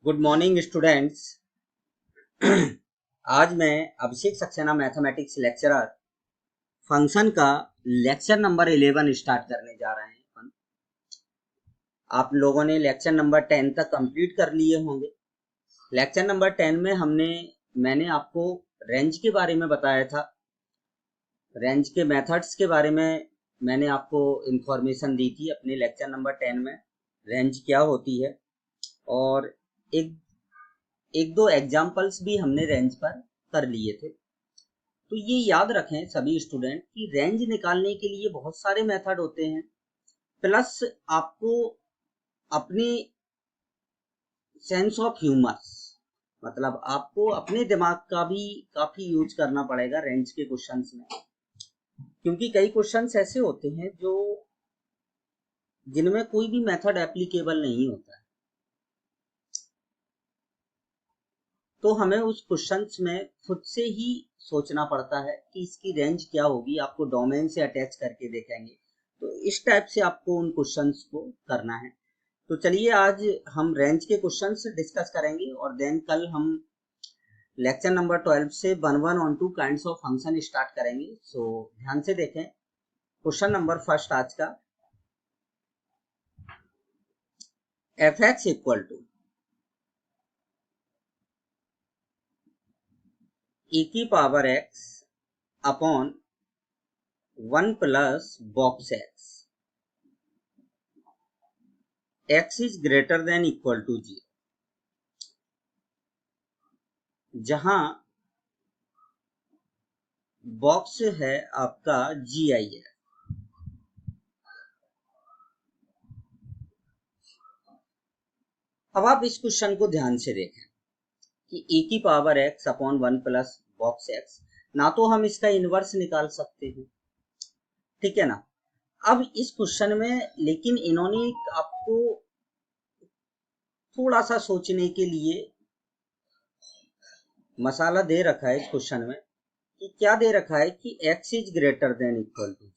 Good morning students. आज मैं अभिषेक Saxena mathematics lecturer function का लेक्चर नंबर 11 स्टार्ट करने जा रहे हैं। आप लोगों ने लेक्चर नंबर 10 तक कंप्लीट कर लिए होंगे। लेक्चर नंबर 10 में मैंने आपको रेंज के बारे में बताया था। रेंज के मेथड्स के बारे में मैंने आपको इंफॉर्मेशन दी थी अपने लेक्चर नंबर 10 में। रेंज क्या होती है और एक एक दो एग्जाम्पल्स भी हमने रेंज पर कर लिए थे। तो ये याद रखें सभी स्टूडेंट कि रेंज निकालने के लिए बहुत सारे मेथड होते हैं, प्लस आपको अपनी सेंस ऑफ ह्यूमर मतलब आपको अपने दिमाग का भी काफी यूज करना पड़ेगा रेंज के क्वेश्चंस में, क्योंकि कई क्वेश्चंस ऐसे होते हैं जो जिनमें कोई भी मेथड एप्लीकेबल नहीं होता है। तो हमें उस क्वेश्चंस में खुद से ही सोचना पड़ता है कि इसकी रेंज क्या होगी। आपको डोमेन से अटैच करके देखेंगे, तो इस टाइप से आपको उन क्वेश्चंस को करना है। तो चलिए आज हम रेंज के क्वेश्चंस डिस्कस करेंगे और देन कल हम लेक्चर नंबर 12 से 1 on 2 kinds of function start करेंगे। सो ध्यान से देखें क्वेश्चन नंबर फर्स्ट आज का, f x equal to e की power x upon 1 plus box x is greater than equal to 0, जहां बॉक्स है आपका GI है। अब आप इस क्वेश्चन को ध्यान से देखें कि e की power x upon 1 plus box x, ना तो हम इसका इनवर्स निकाल सकते हैं, ठीक है ना। अब इस क्वेश्चन में लेकिन इन्होंने आपको थोड़ा सा सोचने के लिए मसाला दे रखा है इस क्वेश्चन में कि क्या दे रखा है कि x is greater than equal to 0।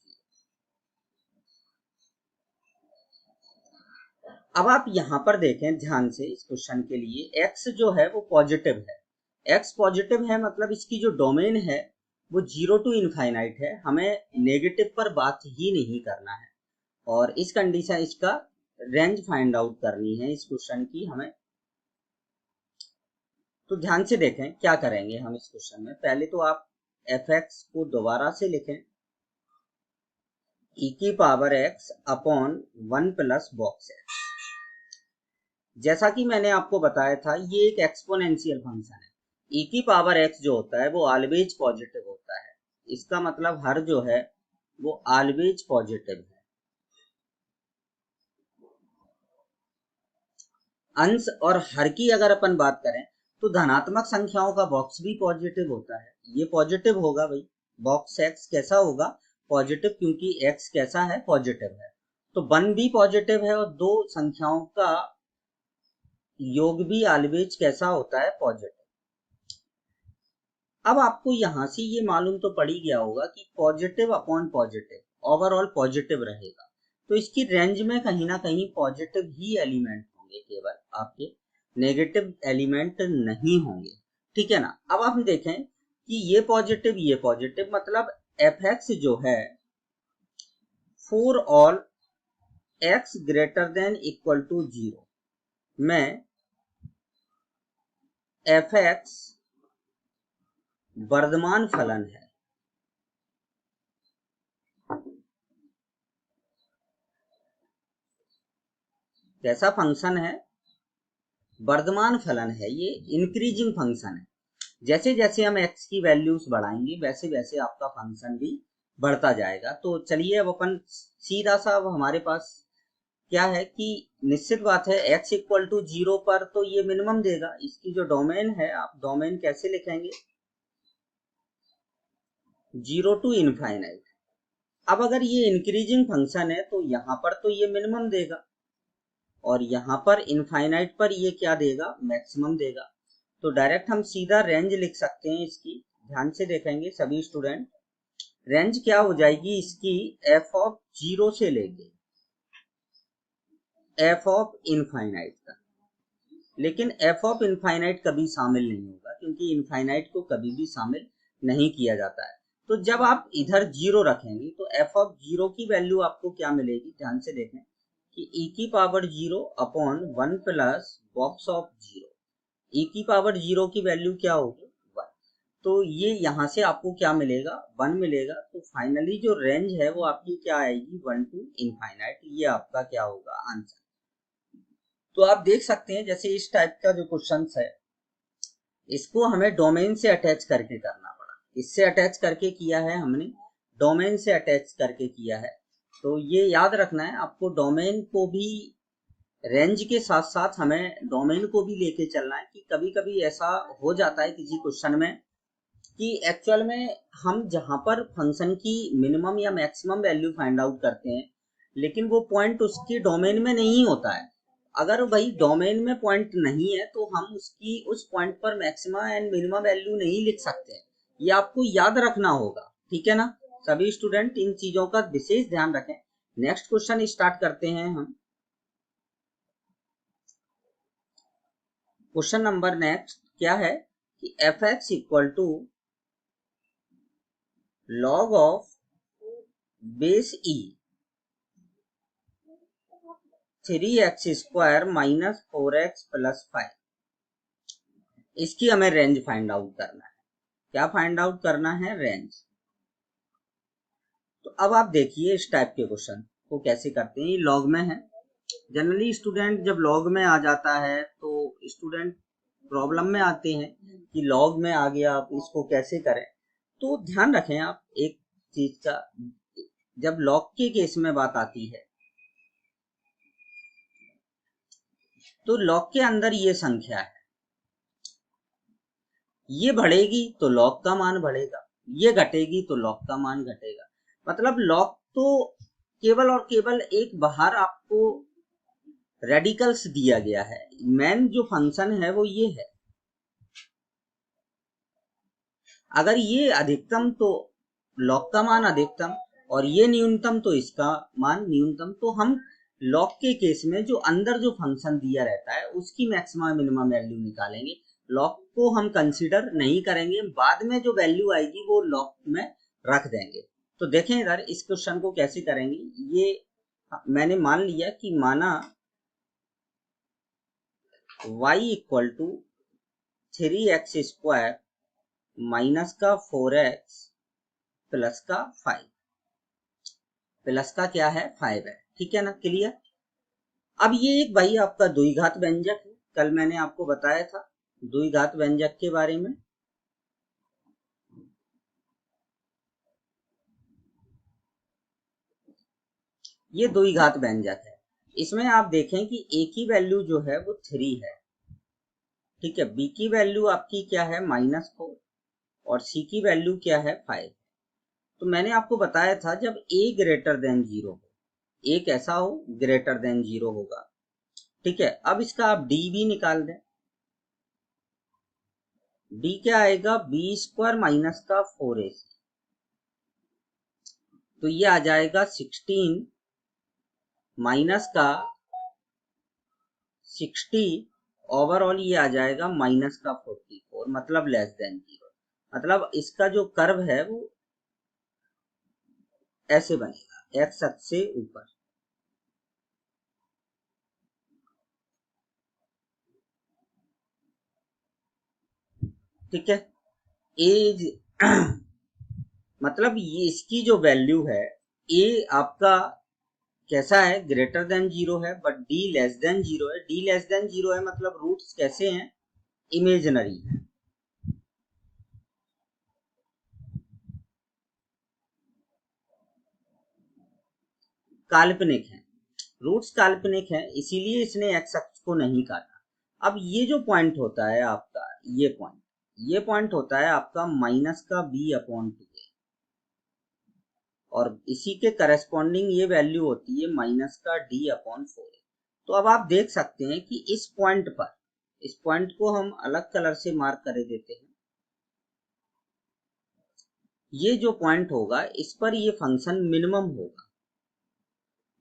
अब आप यहां पर देखें ध्यान से इस क्वेश्चन के लिए x जो है वो पॉजिटिव है। x पॉजिटिव है मतलब इसकी जो डोमेन है वो 0 टू इनफाइनाइट है। हमें नेगेटिव पर बात ही नहीं करना है और इस कंडीशन इसका रेंज फाइंड आउट करनी है इस क्वेश्चन की हमें। तो ध्यान से देखें क्या करेंगे हम इस क्वेश्चन में। पहले तो आप एफ एक्स को दोबारा से लिखें e की power x upon 1 plus box x। जैसा कि मैंने आपको बताया था ये एक एक्सपोनेंशियल फंक्शन है। e की पावर x जो होता है वो ऑलवेज पॉजिटिव होता है। इसका मतलब हर जो है वो ऑलवेज पॉजिटिव है। अंश और हर की अगर अपन बात करें तो धनात्मक संख्याओं का बॉक्स भी पॉजिटिव होता है। ये पॉजिटिव होगा भाई, बॉक्स x कैसा होगा, पॉजिटिव, क्योंकि x कैसा है, पॉजिटिव है। तो 1 भी पॉजिटिव है और दो संख्याओं का योग भी ऑलवेज कैसा होता है, पॉजिटिव। अब आपको यहां से ये मालूम तो पड़ ही गया होगा कि positive upon positive overall positive रहेगा। तो इसकी रेंज में कहीं ना कहीं पॉजिटिव ही एलिमेंट होंगे, केवल आपके नेगेटिव एलिमेंट नहीं होंगे, ठीक है ना। अब हम देखें कि ये पॉजिटिव मतलब एफ एक्स जो है for all x greater than equal to 0 में एफ एक्स वर्धमान फलन है। कैसा फंक्शन है, वर्धमान फलन है, ये इंक्रीजिंग फंक्शन है। जैसे जैसे हम x की वैल्यूज बढ़ाएंगे वैसे वैसे आपका फंक्शन भी बढ़ता जाएगा। तो चलिए अब अपन सीधा सा, अब हमारे पास क्या है कि निश्चित बात है x इक्वल टू 0 पर तो ये मिनिमम देगा। इसकी जो डोमेन है, आप डोमेन कैसे लिखेंगे, 0 टू इनफाइनाइट। अब अगर ये इंक्रीजिंग फंक्शन है तो यहाँ पर तो ये मिनिमम देगा और यहाँ पर इनफाइनाइट पर ये क्या देगा, मैक्सिमम देगा। तो डायरेक्ट हम सीधा रेंज लिख सकते हैं इसकी। ध्यान से देखेंगे सभी स्टूडेंट, रेंज क्या हो जाएगी इसकी, एफ ऑफ 0 से लेके एफ ऑफ इनफाइनाइट तक। लेकिन एफ ऑफ इनफाइनाइट कभी शामिल नहीं होगा, क्योंकि इनफाइनाइट को कभी भी शामिल नहीं किया जाता है। तो जब आप इधर जीरो रखेंगे तो एफ ऑफ जीरो की वैल्यू आपको क्या मिलेगी, ध्यान से देखें कि e की power zero upon 1 plus box of zero. e की पावर जीरो की वैल्यू क्या होगी, 1। तो ये यहाँ से आपको क्या मिलेगा, 1 मिलेगा। तो फाइनली जो रेंज है वो आपकी क्या आएगी, 1 टू इनफाइनाइट। ये आपका क्या होगा, आंसर। तो आप देख सकते हैं जैसे इस टाइप का जो क्वेश्चन है, इसको हमें डोमेन से अटैच करके करना पड़ा। इससे अटैच करके किया है हमने, डोमेन से अटैच करके किया है। तो ये याद रखना है आपको, डोमेन को भी, रेंज के साथ साथ हमें डोमेन को भी लेके चलना है। कि कभी कभी ऐसा हो जाता है किसी क्वेश्चन में कि एक्चुअल में हम जहां पर फंक्शन की मिनिमम या मैक्सिमम वैल्यू फाइंड आउट करते हैं, लेकिन वो पॉइंट उसके डोमेन में नहीं होता है। अगर भाई डोमेन में पॉइंट नहीं है तो हम उसकी उस पॉइंट पर मैक्सिमम एंड मिनिमम वैल्यू नहीं लिख सकते। ये आपको याद रखना होगा, ठीक है ना। सभी स्टूडेंट इन चीजों का विशेष ध्यान रखें। नेक्स्ट क्वेश्चन स्टार्ट करते हैं हम। क्वेश्चन नंबर नेक्स्ट क्या है कि f x equal to log of base e 3x square minus 4x plus 5। इसकी हमें रेंज फाइंड आउट करना है। क्या फाइंड आउट करना है, रेंज। तो अब आप देखिए इस टाइप के क्वेश्चन को कैसे करते हैं। ये लॉग में है। जनरली स्टूडेंट जब लॉग में आ जाता है तो स्टूडेंट प्रॉब्लम में आते हैं कि लॉग में आ गया, आप इसको कैसे करें। तो ध्यान रखें आप एक चीज का, जब लॉग के केस में बात आती है तो लॉग के अंदर ये संख्या है, ये बढ़ेगी तो लॉग का मान बढ़ेगा, ये घटेगी तो लॉग का मान घटेगा। मतलब लॉग तो केवल और केवल एक बाहर आपको रेडिकल्स दिया गया है। मेन जो फंक्शन है वो ये है। अगर ये अधिकतम तो लॉग का मान अधिकतम, और ये न्यूनतम तो इसका मान न्यूनतम। तो हम लॉग के केस में जो अंदर जो फंक्शन दिया रहता है उसकी मैक्सिमम मिनिमम वैल्यू निकालेंगे। लॉग को हम कंसीडर नहीं करेंगे, बाद में जो वैल्यू आएगी वो लॉग में रख देंगे। तो देखें इधर इस क्वेश्चन को कैसे करेंगे। ये मैंने मान लिया कि माना y equal to 3x square minus का 4x प्लस का 5, प्लस का क्या है 5 है, ठीक है ना, क्लियर। अब ये एक भाई आपका द्विघात व्यंजक है। कल मैंने आपको बताया था द्विघात व्यंजक के बारे में। ये द्विघात व्यंजक है। इसमें आप देखें कि a की वैल्यू जो है वो 3 है, ठीक है। b की वैल्यू आपकी क्या है, -4, और c की वैल्यू क्या है, 5। तो मैंने आपको बताया था जब a ग्रेटर देन 0 हो, a कैसा हो, ग्रेटर देन 0 होगा, ठीक है। अब इसका आप d भी निकाल दें। d क्या आएगा, b स्क्वायर माइनस का 4ac। तो ये आ जाएगा 16 माइनस का 60, ओवरऑल ये आ जाएगा माइनस का 44, मतलब लेस देन 0। मतलब इसका जो कर्व है वो ऐसे बनेगा, एक्स अक्ष से ऊपर। ठीक है। एज मतलब ये इसकी जो वैल्यू है, ए आपका कैसा है, ग्रेटर देन 0 है, बट डी लेस देन 0 है। डी लेस देन 0 है मतलब रूट्स कैसे हैं, इमेजिनरी है। काल्पनिक है, रूट्स काल्पनिक है, इसीलिए इसने एक्स अक्ष को नहीं काटा। अब ये जो पॉइंट होता है आपका, ये पॉइंट होता है आपका माइनस का b अपॉन 2a, और इसी के करस्पॉन्डिंग ये वैल्यू होती है माइनस का d अपॉन 4a। तो अब आप देख सकते हैं कि इस पॉइंट पर, इस पॉइंट को हम अलग कलर से मार्क कर देते हैं। ये जो पॉइंट होगा इस पर ये फंक्शन मिनिमम होगा।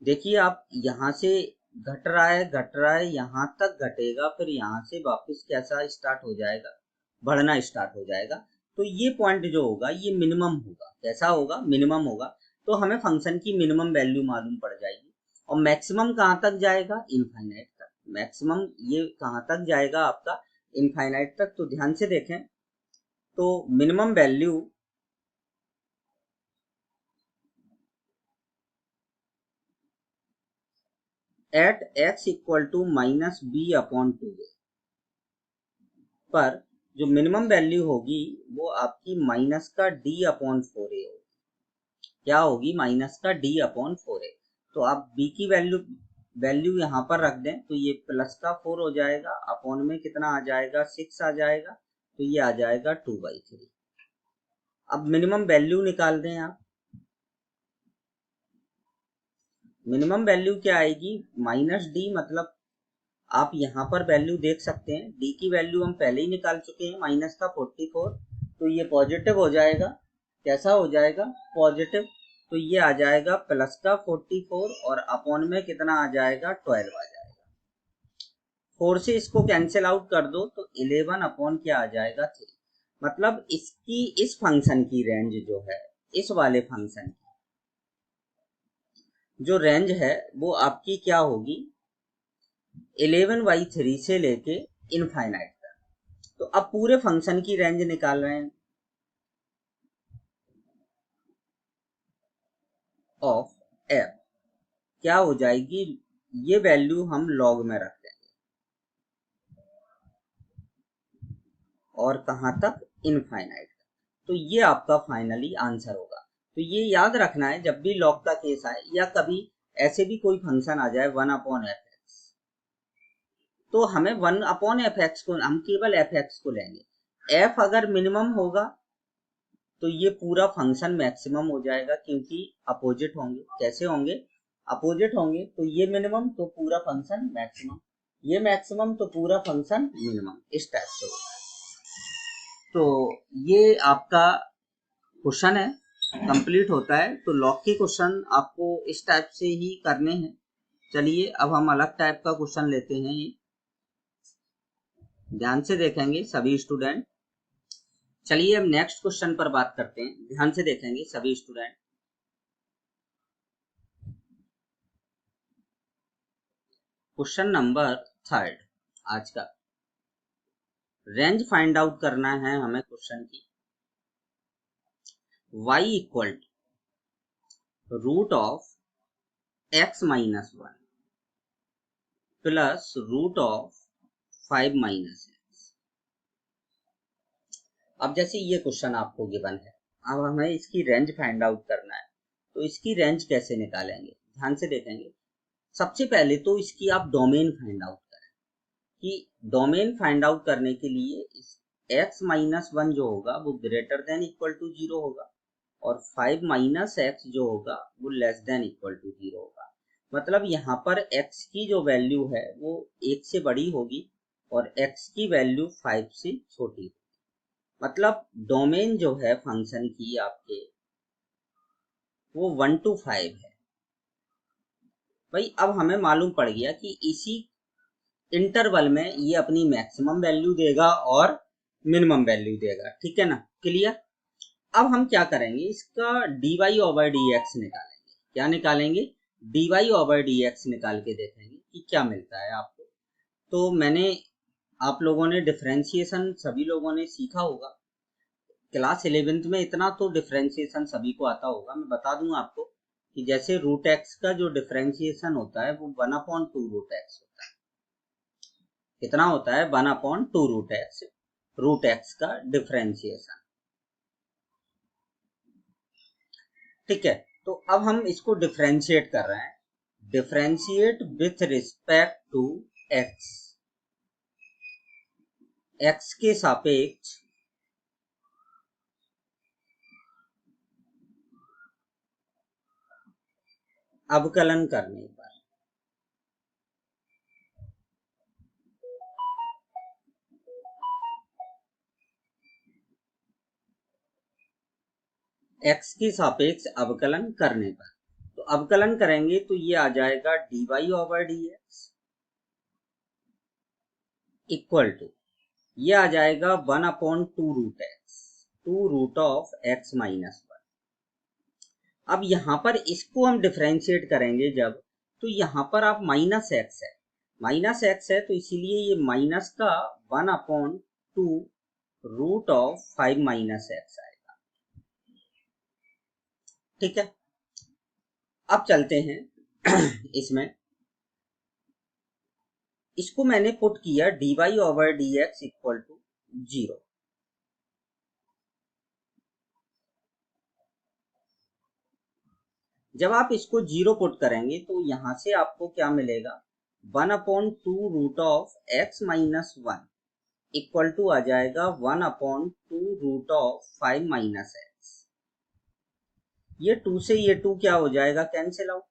देखिए आप यहां से घट रहा है, यहाँ तक घटेगा, फिर यहाँ से वापस कैसा स्टार्ट हो जाएगा, बढ़ना स्टार्ट हो जाएगा। तो ये पॉइंट जो होगा ये मिनिमम होगा। कैसा होगा? मिनिमम होगा। तो हमें फंक्शन की मिनिमम वैल्यू मालूम पड़ जाएगी। और मैक्सिमम कहाँ तक जाएगा? इनफाइनाइट तक। मैक्सिमम ये कहाँ तक जाएगा आपका? इनफाइनाइट तक। तो ध्यान से देखें, तो minimum value at x equal to minus b upon 2a पर जो मिनिमम वैल्यू होगी वो आपकी माइनस का d अपॉन 4a होगी। क्या होगी? माइनस का d अपॉन 4a। तो आप b की वैल्यू यहाँ पर रख दें तो ये प्लस का 4 हो जाएगा, अपॉन में कितना आ जाएगा? 6 आ जाएगा। तो ये आ जाएगा 2/3। अब मिनिमम वैल्यू निकाल दें आप। मिनिमम वैल्यू क्या आएगी? माइनस डी, मतलब आप यहाँ पर वैल्यू देख सकते हैं, डी की वैल्यू हम पहले ही निकाल चुके हैं, माइनस का 44। तो ये पॉजिटिव हो जाएगा। कैसा हो जाएगा? पॉजिटिव। तो ये आ जाएगा प्लस का 44 और अपॉन में कितना आ जाएगा? 12 आ जाएगा। 4 से इसको कैंसिल आउट कर दो तो 11 अपॉन क्या आ जाएगा? 3। मतलब इसकी, इस फंक्शन की रेंज जो है, इस वाले फंक्शन की जो रेंज है वो आपकी क्या होगी? 11/3 से लेके इनफाइनाइट तक। तो अब पूरे फंक्शन की रेंज निकाल रहे हैं ऑफ एफ। क्या हो जाएगी? ये वैल्यू हम लॉग में रख देंगे और कहां तक? इनफाइनाइट तक। तो ये आपका फाइनली आंसर होगा। तो ये याद रखना है जब भी लॉग का केस आए या कभी ऐसे भी कोई फंक्शन आ जाए 1 अपॉन एफ एक्स, तो हमें 1 अपॉन एफ एक्स को, हम केवल एफ एक्स को लेंगे। एफ अगर मिनिमम होगा तो ये पूरा फंक्शन मैक्सिमम हो जाएगा, क्योंकि अपोजिट होंगे। कैसे होंगे? अपोजिट होंगे। तो ये मिनिमम तो पूरा फंक्शन मैक्सिमम, ये मैक्सिमम तो पूरा फंक्शन मिनिमम, इस टाइप से होगा। तो ये आपका क्वेश्चन है, कंप्लीट होता है। तो लॉग के क्वेश्चन आपको इस टाइप से ही करने हैं। चलिए अब हम अलग टाइप का क्वेश्चन लेते हैं। ध्यान से देखेंगे सभी स्टूडेंट। चलिए अब नेक्स्ट क्वेश्चन पर बात करते हैं। ध्यान से देखेंगे सभी स्टूडेंट। क्वेश्चन नंबर 3 आज का। रेंज फाइंड आउट करना है हमें क्वेश्चन की। y equal root of x minus 1 plus root of 5 minus x। अब जैसे ये क्वेश्चन आपको गिवन है, अब हमें इसकी रेंज फाइंड आउट करना है। तो इसकी रेंज कैसे निकालेंगे? ध्यान से देखेंगे। सबसे पहले तो इसकी आप डोमेन फाइंड आउट करें, कि डोमेन फाइंड आउट करने के लिए x माइनस 1 जो होगा वो ग्रेटर देन इक्वल टू 0 होगा और 5 माइनस एक्स जो होगा वो लेस देन इक्वल टू 0 होगा। मतलब यहाँ पर x की जो वैल्यू है वो 1 से बड़ी होगी और x की वैल्यू 5 से छोटी होगी। मतलब डोमेन जो है फंक्शन की आपके वो 1 to 5 है। भाई अब हमें मालूम पड़ गया कि इसी इंटरवल में ये अपनी मैक्सिमम वैल्यू देगा और मिनिमम वैल्यू देगा। ठीक है ना? क्लियर? अब हम क्या करेंगे, इसका dy ओवर dx निकालेंगे। क्या निकालेंगे? dy ओवर dx निकाल के देखेंगे कि क्या मिलता है आपको। तो मैंने, आप लोगों ने डिफरेंशिएशन सभी लोगों ने सीखा होगा क्लास 11th में। इतना तो डिफरेंशिएशन सभी को आता होगा। मैं बता दूं आपको कि जैसे रूट एक्स का जो डिफरेंशिएशन होता है वो 1/2 रूट एक्स होता है। कितना होता है? 1/2 रूट एक्स का डिफरेंशिएशन। ठीक है? तो अब हम इसको डिफरेंशिएट कर रहे हैं। Differentiate with respect to x, x के सापेक्ष अवकलन करने पर। एक्स के सापेक्ष अवकलन करने पर। तो तो अवकलन करेंगे तो ये आ जाएगा dy/dx इक्वल टू, ये आ जाएगा 1/2√x, 2√(x-1). अब यहाँ पर इसको हम डिफरेंशिएट करेंगे जब, तो यहाँ पर आप -x है, -x है, तो इसीलिए ये माइनस का 1/2√5 आएगा। ठीक है, अब चलते हैं इसमें, इसको मैंने पुट किया dy/dx इक्वल टू 0। जब आप इसको 0 पुट करेंगे तो यहां से आपको क्या मिलेगा, 1/2√(x-1) इक्वल टू आ जाएगा 1/2√5-x। ये 2 से ये 2 क्या हो जाएगा, कैंसिल आउट,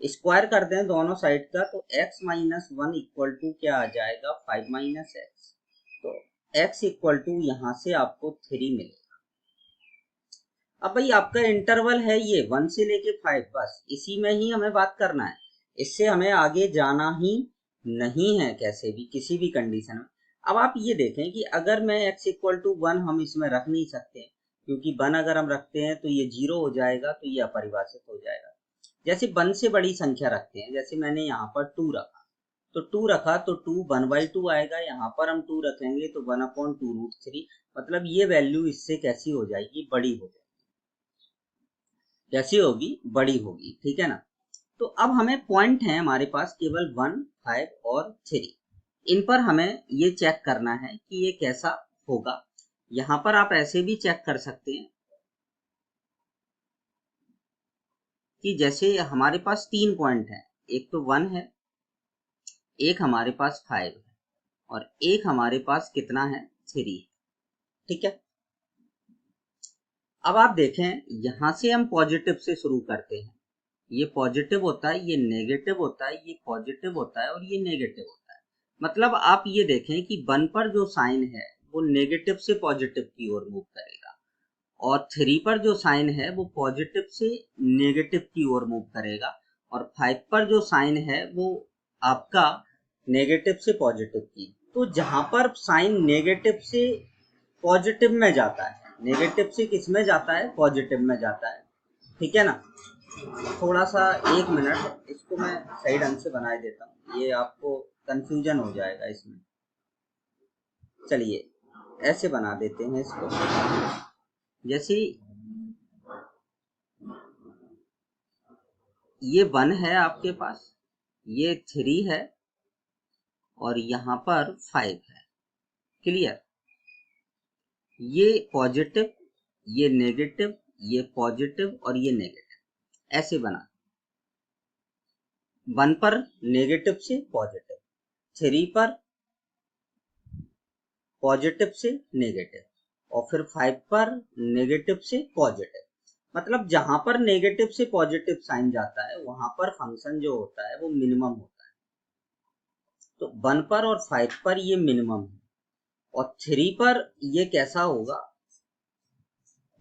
स्क्वायर कर दें दोनों साइड का, तो x-1 इक्वल टू क्या आ जाएगा, 5-x। तो x इक्वल टू यहाँ से आपको 3 मिलेगा। अब भाई आपका इंटरवल है ये 1 से लेके 5, बस इसी में ही हमें बात करना है, इससे हमें आगे जाना ही नहीं है कैसे भी, किसी भी कंडीशन में। अब आप ये देखें कि अगर मैं x इक्वल टू 1 हम इसमें रख नहीं सकते, क्योंकि 1 अगर हम रखते हैं तो ये 0 हो जाएगा, तो ये अपरिभाषित हो जाएगा। जैसे 1 से बड़ी संख्या रखते हैं, जैसे मैंने यहाँ पर 2 रखा, तो 2 रखा तो 2 1/2 आएगा, यहाँ पर हम 2 रखेंगे तो 1/2√3, मतलब ये वैल्यू इससे कैसी हो जाएगी, बड़ी हो जाएगी। कैसी होगी, बड़ी होगी। ठीक है ना। तो अब हमें पॉइंट है हमारे पास केवल 1, 5 और 3, इन पर हमें ये चेक करना है कि ये कैसा होगा। यहां पर आप ऐसे भी चेक कर सकते हैं कि जैसे हमारे पास 3 पॉइंट है, एक तो 1 है, एक हमारे पास 5 है, और एक हमारे पास कितना है, 3 है। ठीक है, अब आप देखें यहां से हम पॉजिटिव से शुरू करते हैं, ये पॉजिटिव होता है, ये नेगेटिव होता है, ये पॉजिटिव होता है और ये नेगेटिव होता है। मतलब आप ये देखें कि 1 पर जो साइन है वो नेगेटिव से पॉजिटिव की ओर मूव करेगा, और 3 पर जो साइन है वो पॉजिटिव से नेगेटिव की ओर मूव करेगा, और 5 पर जो साइन है वो आपका नेगेटिव से पॉजिटिव की। तो जहां पर साइन नेगेटिव से पॉजिटिव में जाता है, नेगेटिव से किस में जाता है, पॉजिटिव में जाता है। ठीक है ना। थोड़ा सा 1 मिनट, इसको मैं सही ढंग से बना देता हूँ, ये आपको कंफ्यूजन हो जाएगा इसमें। चलिए ऐसे बना देते हैं इसको, जैसे ये 1 है आपके पास, ये 3 है, और यहाँ पर 5 है। क्लियर, ये पॉजिटिव, ये नेगेटिव, ये पॉजिटिव और ये नेगेटिव, ऐसे बना। 1 पर नेगेटिव से पॉजिटिव, 3 पर पॉजिटिव से नेगेटिव, और फिर 5 पर नेगेटिव से पॉजिटिव। मतलब जहां पर नेगेटिव से पॉजिटिव साइन जाता है वहां पर फंक्शन जो होता है वो मिनिमम होता है। तो 1 पर और 5 पर ये मिनिमम है, और 3 पर ये कैसा होगा,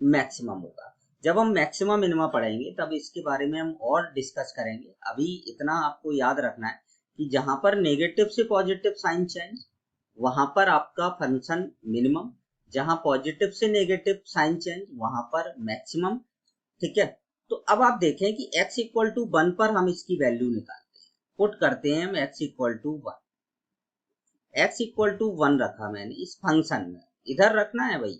मैक्सिमम होगा। जब हम मैक्सिमम मिनिमा पढ़ेंगे तब इसके बारे में हम और डिस्कस करेंगे। अभी इतना आपको याद रखना है कि जहां पर नेगेटिव से पॉजिटिव साइन चेंज, वहां पर आपका फंक्शन मिनिमम, जहां पॉजिटिव से नेगेटिव साइन चेंज वहां पर मैक्सिमम। ठीक है, तो अब आप देखें कि x इक्वल टू 1 पर हम इसकी वैल्यू निकालते हैं, पुट करते हैं हम x equal to 1। x equal to 1 रखा मैंने इस फंक्शन में, इधर रखना है भाई,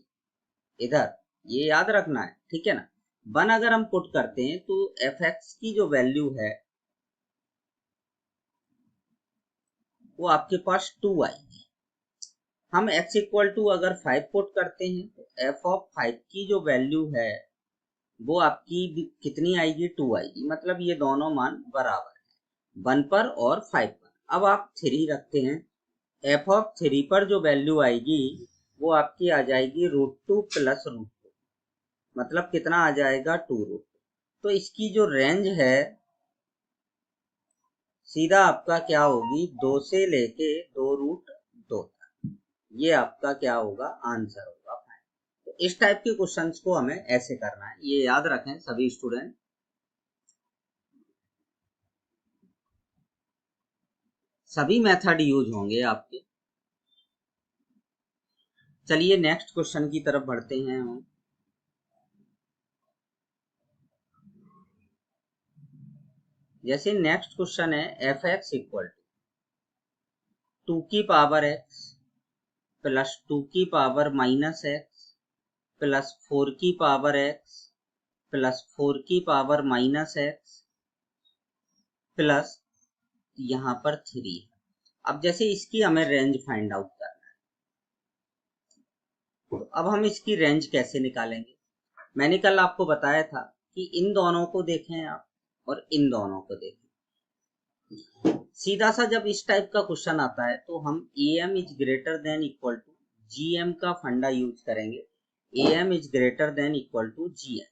इधर, ये याद रखना है। ठीक है ना। 1 अगर हम पुट करते हैं तो f(x) की जो वैल्यू है वो आपके पास 2 आएगी। हम x इक्वल टू अगर 5 पुट करते हैं तो f(5) की जो वैल्यू है वो आपकी कितनी आएगी, 2 आएगी। मतलब ये दोनों मान बराबर है, 1 पर और 5 पर। अब आप 3 रखते हैं, f(3) पर जो वैल्यू आएगी वो आपकी आ जाएगी √2 प्लस √2, मतलब कितना आ जाएगा, 2√2। तो इसकी जो रेंज है सीधा आपका क्या होगी, 2 से लेके 2√2 तक, ये आपका क्या होगा, आंसर होगा। तो इस टाइप के क्वेश्चंस को हमें ऐसे करना है, ये याद रखें सभी स्टूडेंट। सभी मेथड यूज होंगे आपके। चलिए नेक्स्ट क्वेश्चन की तरफ बढ़ते हैं हम। जैसे नेक्स्ट क्वेश्चन है एफ एक्स इक्वल टू 2 की पावर एक्स प्लस 2 की पावर माइनस एक्स प्लस 4 की पावर एक्स प्लस 4 की पावर माइनस एक्स प्लस यहाँ पर 3 है। अब जैसे इसकी हमें रेंज फाइंड आउट करना है, तो अब हम इसकी रेंज कैसे निकालेंगे? मैंने कल आपको बताया था कि इन दोनों को देखें आप और इन दोनों को देखें। सीधा सा जब इस टाइप का क्वेश्चन आता है तो हम am is greater than equal to gm का फंडा यूज करेंगे। am is greater than equal to gm।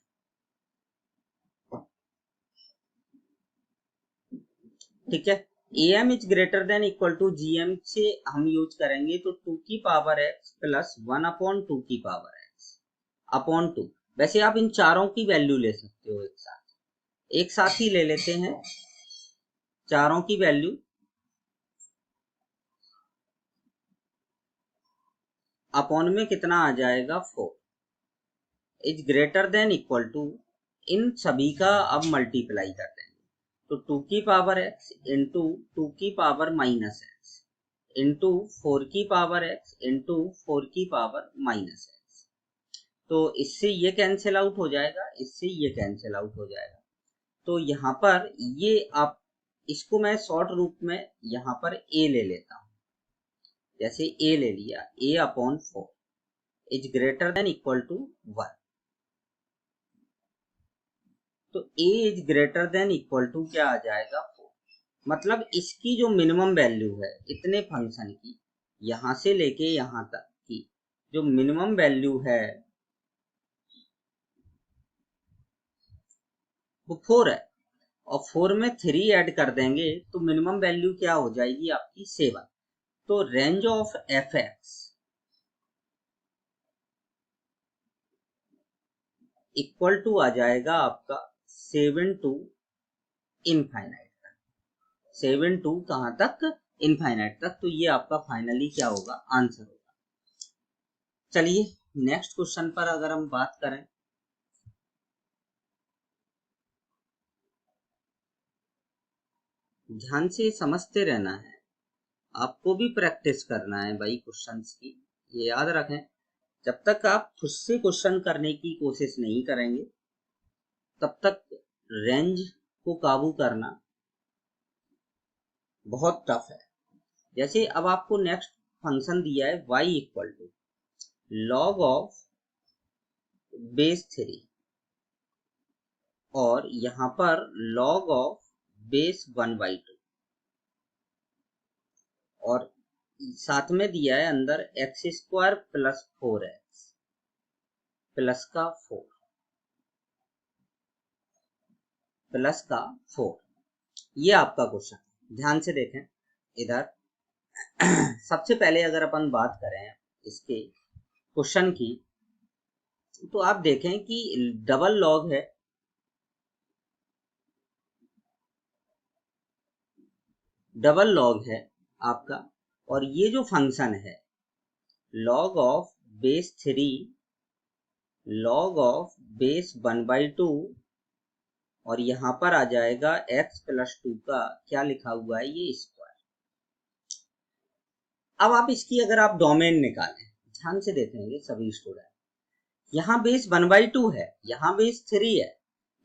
ठीक है, am is greater than equal to gm से हम यूज करेंगे तो 2 की पावर x प्लस 1/2 की पावर x अपॉन 2। वैसे आप इन चारों की वैल्यू ले सकते हो एक साथ ही ले लेते हैं चारों की वैल्यू। अपॉन में कितना आ जाएगा 4 is greater than equal to, इन सभी का अब मल्टीप्लाई कर देंगे तो 2 की पावर x इंटू 2 की पावर माइनस एक्स इंटू 4 की पावर x इंटू 4 की पावर माइनस एक्स। तो इससे ये कैंसिल आउट हो जाएगा, इससे ये कैंसिल आउट हो जाएगा। तो यहाँ पर ये आप इसको मैं शॉर्ट रूप में यहाँ पर a ले लेता हूँ। जैसे a ले लिया, a upon 4 is greater than equal to 1। तो a is greater than equal to क्या आ जाएगा 4। मतलब इसकी जो मिनिमम वैल्यू है इतने फंक्शन की, यहां से लेके यहां तक की जो मिनिमम वैल्यू है वो 4 है, और 4 में 3 ऐड कर देंगे तो मिनिमम वैल्यू क्या हो जाएगी आपकी 7। तो range of f x equal to आ जाएगा आपका 7 टू इनफाइनाइट तक। 7 टू कहां तक? इनफाइनाइट तक। तो ये आपका फाइनली क्या होगा? आंसर होगा। चलिए नेक्स्ट क्वेश्चन पर अगर हम बात करें, ध्यान से समझते रहना है, आपको भी प्रैक्टिस करना है भाई क्वेश्चंस की। ये याद रखें, जब तक आप खुद से क्वेश्चन करने की कोशिश नहीं करेंगे तब तक रेंज को काबू करना बहुत टफ है। जैसे अब आपको नेक्स्ट फंक्शन दिया है y equal to log of base 3 और यहाँ पर लॉग ऑफ बेस 1/2 और साथ में दिया है अंदर x square plus 4x plus का 4 प्लस का 4। ये आपका क्वेश्चन ध्यान से देखें इधर। सबसे पहले अगर अपन बात करें इसके क्वेश्चन की, तो आप देखें कि डबल लॉग है, डबल लॉग है आपका, और ये जो फंक्शन है log of base 3 log of base 1/2 और यहां पर आ जाएगा x प्लस 2 का क्या लिखा हुआ है ये स्क्वायर। अब आप इसकी अगर आप डोमेन निकालें, ध्यान से देखेंगे सभी स्टूडेंट, यहाँ बेस 1/2 है, यहाँ बेस 3 है।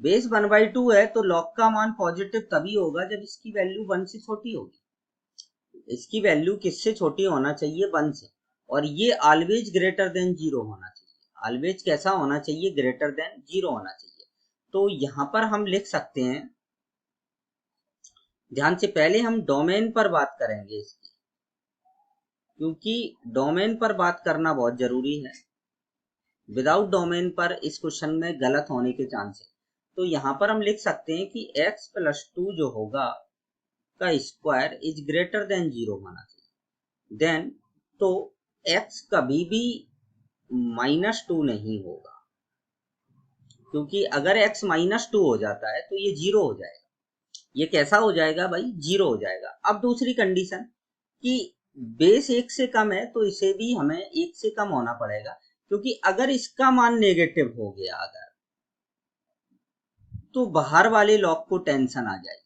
बेस 1/2 है तो लॉग का मान पॉजिटिव तभी होगा जब इसकी वैल्यू 1 से छोटी होगी। इसकी वैल्यू किससे छोटी होना चाहिए? 1 से। और ये ऑलवेज ग्रेटर देन 0 होना चाहिए। ऑलवेज कैसा होना चाहिए? ग्रेटर देन 0 होना चाहिए। तो यहां पर हम लिख सकते हैं, ध्यान से, पहले हम डोमेन पर बात करेंगे इसकी, क्योंकि डोमेन पर बात करना बहुत जरूरी है। विदाउट डोमेन पर इस क्वेश्चन में गलत होने के चांस है। तो यहां पर हम लिख सकते हैं कि x प्लस 2 जो होगा का स्क्वायर इज ग्रेटर देन 0 होना चाहिए। देन तो x कभी भी -2 नहीं होगा, क्योंकि अगर x -2 हो जाता है तो ये 0 हो जाएगा। ये कैसा हो जाएगा भाई, 0 हो जाएगा। अब दूसरी कंडीशन कि बेस 1 से कम है तो इसे भी हमें 1 से कम होना पड़ेगा, क्योंकि अगर इसका मान नेगेटिव हो गया अगर, तो बाहर वाले लॉग को टेंशन आ जाएगी,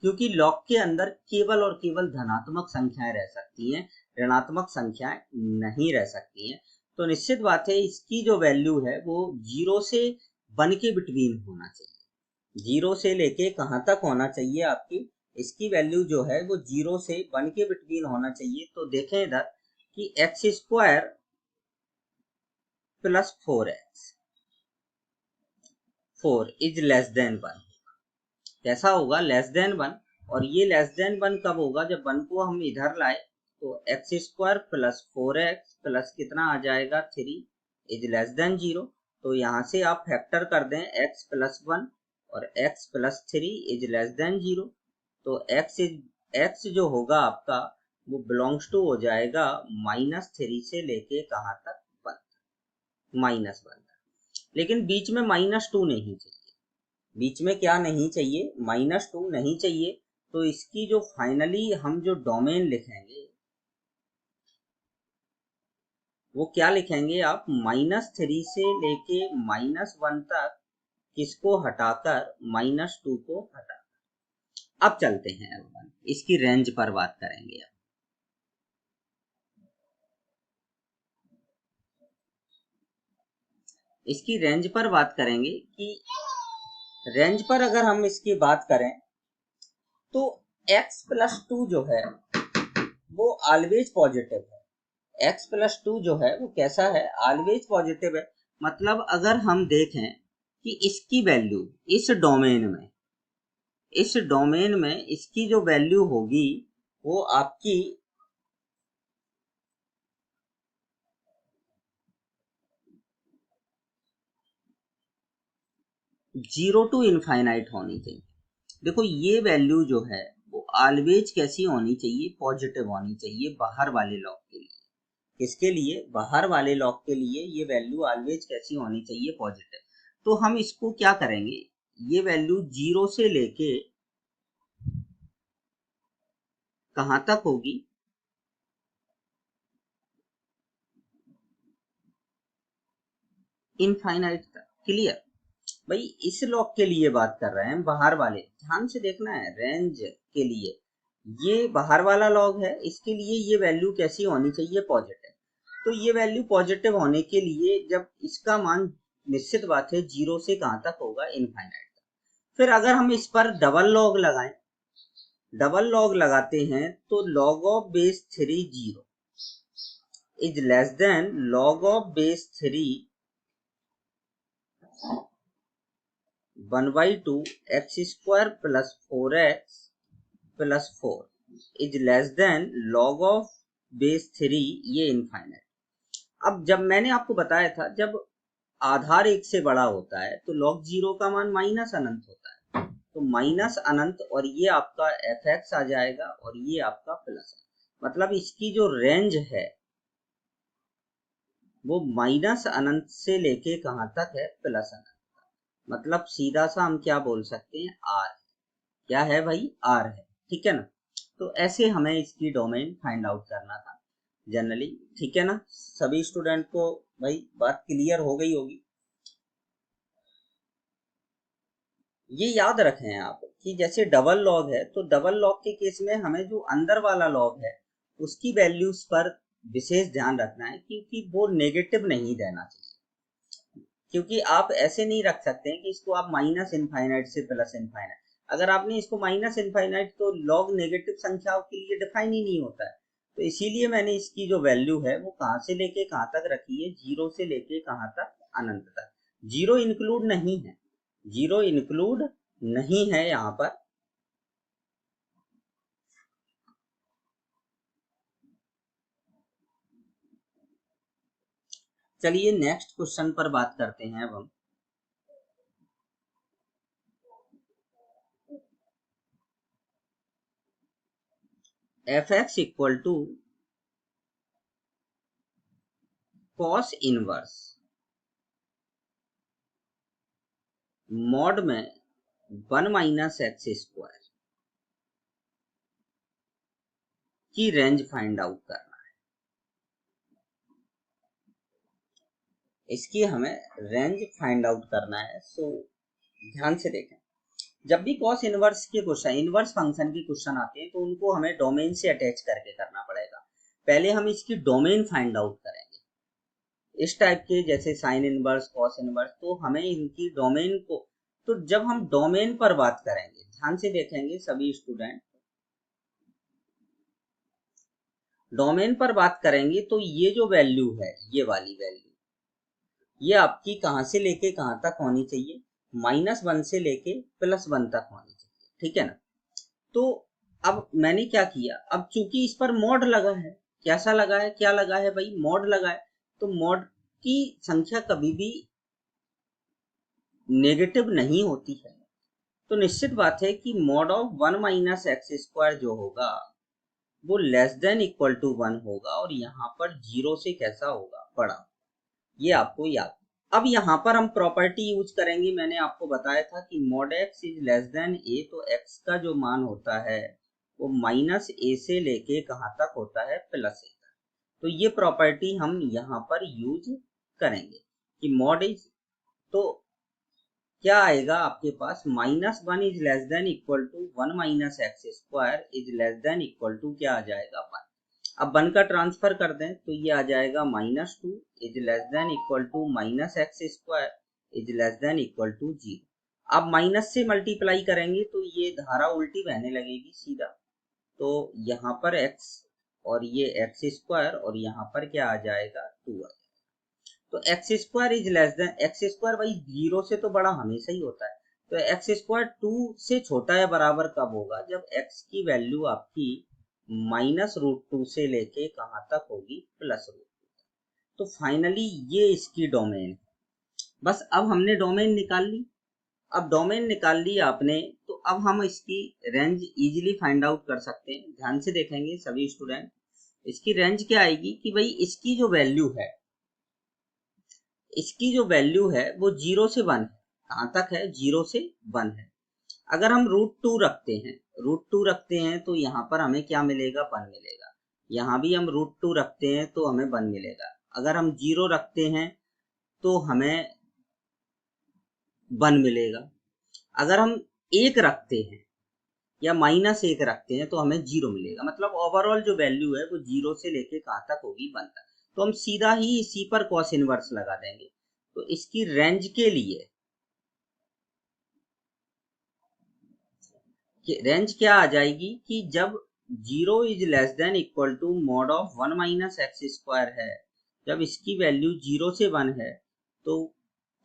क्योंकि लॉग के अंदर केवल और केवल धनात्मक संख्याएं रह सकती हैं, ऋणात्मक संख्याएं नहीं रह सकती हैं। तो निश्चित बात है इसकी जो वैल्यू है वो 0 से 1 के बिटवीन होना चाहिए। 0 से लेके कहाँ तक होना चाहिए आपकी, इसकी वैल्यू जो है वो 0 से 1 के बिटवीन होना चाहिए। तो देखें इधर कि x square plus 4 is less than 1। कैसा होगा, लेस देन 1। और ये लेस देन 1 कब होगा, जब 1 को हम इधर लाए तो x square plus 4x plus कितना आ जाएगा 3 इज लेस देन 0। तो यहाँ से आप फैक्टर कर दें x प्लस 1 और x plus 3 is less then 0। तो x जो होगा आपका वो बिलोंग्स टू हो जाएगा -3 से लेके कहाँ तक, 1 -1 तक। लेकिन बीच में -2 नहीं चाहिए, बीच में क्या नहीं चाहिए, -2 नहीं चाहिए। तो इसकी जो फाइनली हम जो डोमेन लिखेंगे वो क्या लिखेंगे आप, -3 से लेके -1 तक किसको हटाकर, -2 को हटा। अब चलते हैं, अब इसकी रेंज पर बात करेंगे। अब इसकी रेंज पर बात करेंगे कि रेंज पर अगर हम इसकी बात करें तो x प्लस 2 जो है वो ऑलवेज पॉजिटिव है। x प्लस 2 जो है वो कैसा है, ऑलवेज पॉजिटिव है। मतलब अगर हम देखें कि इसकी वैल्यू इस डोमेन में इसकी जो वैल्यू होगी वो आपकी 0 टू इनफाइनाइट होनी चाहिए। देखो ये वैल्यू जो है वो ऑलवेज कैसी होनी चाहिए, पॉजिटिव होनी चाहिए बाहर वाले लॉग के लिए। किसके लिए, बाहर वाले लॉग के लिए ये वैल्यू ऑलवेज कैसी होनी चाहिए, पॉजिटिव। तो हम इसको क्या करेंगे, ये वैल्यू 0 से लेके कहां तक होगी, इनफाइनाइट तक। क्लियर भाई, इस लॉग के लिए बात कर रहे हैं, बाहर वाले, ध्यान से देखना है, रेंज के लिए ये बाहर वाला लॉग है, इसके लिए ये वैल्यू कैसी होनी चाहिए, पॉजिटिव। तो ये वैल्यू पॉजिटिव होने के लिए जब इसका मान, निश्चित बात है 0 से कहां तक होगा, इनफाइनाइट तक। फिर अगर हम इस पर डबल लॉग लगाएं, डबल लॉग लगाते हैं तो log of base 3 0 is less then log of base 3 1/2 x square plus 4x plus 4 is less then log of base 3, ये इनफाइनाइट। अब जब मैंने आपको बताया था जब आधार 1 से बड़ा होता है तो log 0 का मान माइनस अनंत होता है। तो माइनस अनंत और ये आपका fx आ जाएगा और ये आपका प्लस। मतलब इसकी जो रेंज है वो माइनस अनंत से लेके कहां तक है, प्लस अनंत। मतलब सीधा सा हम क्या बोल सकते हैं, आर। क्या है भाई, आर है। ठीक है ना। तो ऐसे हमें इसकी डोमेन फाइंड आउट करना था जनरली। ठीक है ना, सभी स्टूडेंट को भाई बात क्लियर हो गई होगी। ये याद रखें आप कि जैसे डबल लॉग है तो डबल लॉग के केस में हमें जो अंदर वाला लॉग है उसकी वैल्यूज पर विशेष ध्यान रखना है, क्योंकि वो नेगेटिव नहीं देना चाहिए। क्योंकि आप ऐसे नहीं रख सकते हैं कि इसको आप माइनस इनफाइनाइट से प्लस इनफाइनाइट। अगर आपने इसको माइनस इनफाइनाइट, तो लॉग नेगेटिव संख्याओं के लिए डिफाइन ही नहीं होता है। तो इसीलिए मैंने इसकी जो वैल्यू है वो कहाँ से लेके कहाँ तक रखी है, 0 से लेके कहाँ तक, अनंत तक। जीरो इंक्लूड नहीं है, जीरो इंक्लूड नहीं है यहाँ पर। चलिए नेक्स्ट क्वेश्चन पर बात करते हैं अब हम। F x equal to cos inverse mod में 1 - एक्स स्क्वायर की रेंज फाइंड आउट करना है। इसकी हमें रेंज फाइंड आउट करना है। सो ध्यान से देखें, जब भी कॉस इनवर्स के क्वेश्चन, इनवर्स फंक्शन के क्वेश्चन आते हैं तो उनको हमें डोमेन से अटैच करके करना पड़ेगा। पहले हम इसकी डोमेन फाइंड आउट करेंगे। इस टाइप के जैसे साइन इनवर्स, कॉस इनवर्स, तो हमें इनकी डोमेन को, तो जब हम डोमेन पर बात करेंगे, ध्यान से देखेंगे सभी स्टूडेंट, डोमेन पर बात करेंगे तो ये जो वैल्यू है, ये वाली वैल्यू, ये आपकी कहां से लेके कहां तक होनी चाहिए, -1 से लेके +1 तक होनी चाहिए, ठीक है ना। तो अब मैंने क्या किया, अब चूंकि इस पर मॉड लगा है, कैसा लगा है, क्या लगा है भाई, मॉड लगा है, तो मॉड की संख्या कभी भी नेगेटिव नहीं होती है। तो निश्चित बात है कि मॉड ऑफ 1 - x² जो होगा वो लेस देन इक्वल टू 1 होगा, और यहाँ पर 0 से कैसा होगा, बड़ा। ये आपको याद। अब यहाँ पर हम प्रॉपर्टी यूज करेंगे। मैंने आपको बताया था कि mod x is less then a, तो x का जो मान होता है वो -a से लेके कहाँ तक होता है, +a तक। तो ये प्रॉपर्टी हम यहाँ पर यूज करेंगे कि मॉड इज, तो क्या आएगा आपके पास, -1 is less than equal to 1 - x² is less than equal to क्या आ जाएगा, 1। अब 1 का ट्रांसफर कर दें तो ये आ जाएगा -2 is less than equal to -x² is less than equal to 0। अब माइनस से मल्टीप्लाई करेंगे तो ये धारा उल्टी बहने लगेगी सीधा, तो यहाँ पर x और ये x² और यहाँ पर क्या आ जाएगा, 2 आ जाएगा। तो x² is less then, x² भाई 0 से तो बड़ा हमेशा ही होता है, तो x² 2 से छोटा या बराबर कब होगा, जब x की वैल्यू आपकी -√2 से लेके कहां तक होगी, +√2। तो फाइनली ये इसकी डोमेन है। बस अब हमने डोमेन निकाल ली। अब डोमेन निकाल ली आपने, तो अब हम इसकी रेंज इजीली फाइंड आउट कर सकते हैं। ध्यान से देखेंगे सभी स्टूडेंट, इसकी रेंज क्या आएगी कि भाई इसकी जो वैल्यू है, इसकी जो वैल्यू है वो 0 से 1 है। कहां तक है, 0 से 1 है। अगर हम √2 रखते हैं, √2 रखते हैं तो यहाँ पर हमें क्या मिलेगा, 1 मिलेगा। यहाँ भी हम √2 रखते हैं तो हमें 1 मिलेगा। अगर हम 0 रखते हैं तो हमें 1 मिलेगा। अगर हम 1 रखते हैं या -1 रखते हैं तो हमें 0 मिलेगा। मतलब ओवरऑल जो वैल्यू है वो 0 से लेके कहाँ तक होगी, 1 तक। तो हम सीधा ही इसी पर कॉस इनवर्स लगा देंगे। तो इसकी रेंज के लिए रेंज क्या आ जाएगी कि जब 0 is less than equal to mod of 1 - x² है, जब इसकी वैल्यू 0 से 1 है, तो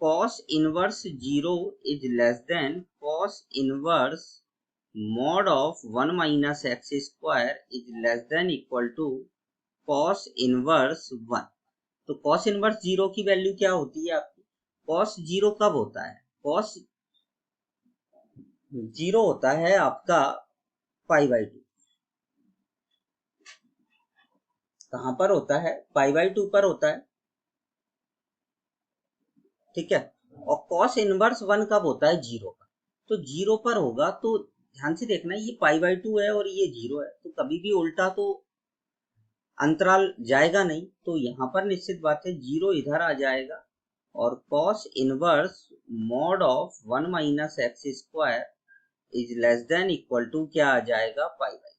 cos inverse 0 is less than cos inverse mod of 1 - x² is less than equal to cos inverse 1। तो cos इनवर्स 0 की वैल्यू क्या होती है आपकी, cos 0 कब होता है, cos 0 होता है आपका π/2। कहां पर होता है, π/2 पर होता है, ठीक है। और cos इनवर्स 1 कब होता है, 0 पर। तो 0 पर होगा, तो ध्यान से देखना, ये π/2 है और ये 0 है, तो कभी भी उल्टा तो अंतराल जाएगा नहीं, तो यहाँ पर निश्चित बात है 0 इधर आ जाएगा, और cos inverse mod of 1 - x² is less than equal to क्या आ जाएगा, π/2।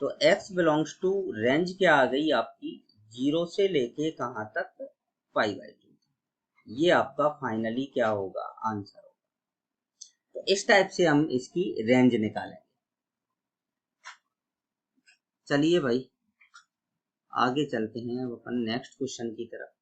तो x बिलोंग्स टू रेंज क्या आ गई आपकी, 0 से लेके कहां तक, π/2। ये आपका फाइनली क्या होगा, आंसर होगा। तो इस टाइप से हम इसकी रेंज निकालेंगे। चलिए भाई आगे चलते हैं अब अपन नेक्स्ट क्वेश्चन की तरफ।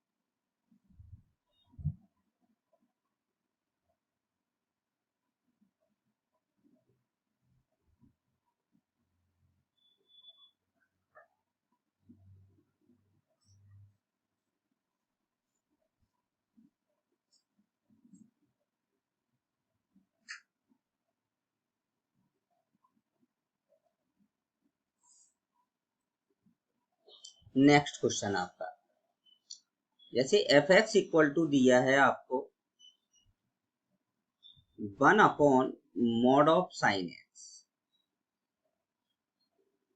नेक्स्ट क्वेश्चन आपका, जैसे f(x) इक्वल टू दिया है आपको 1 upon mod of sign x,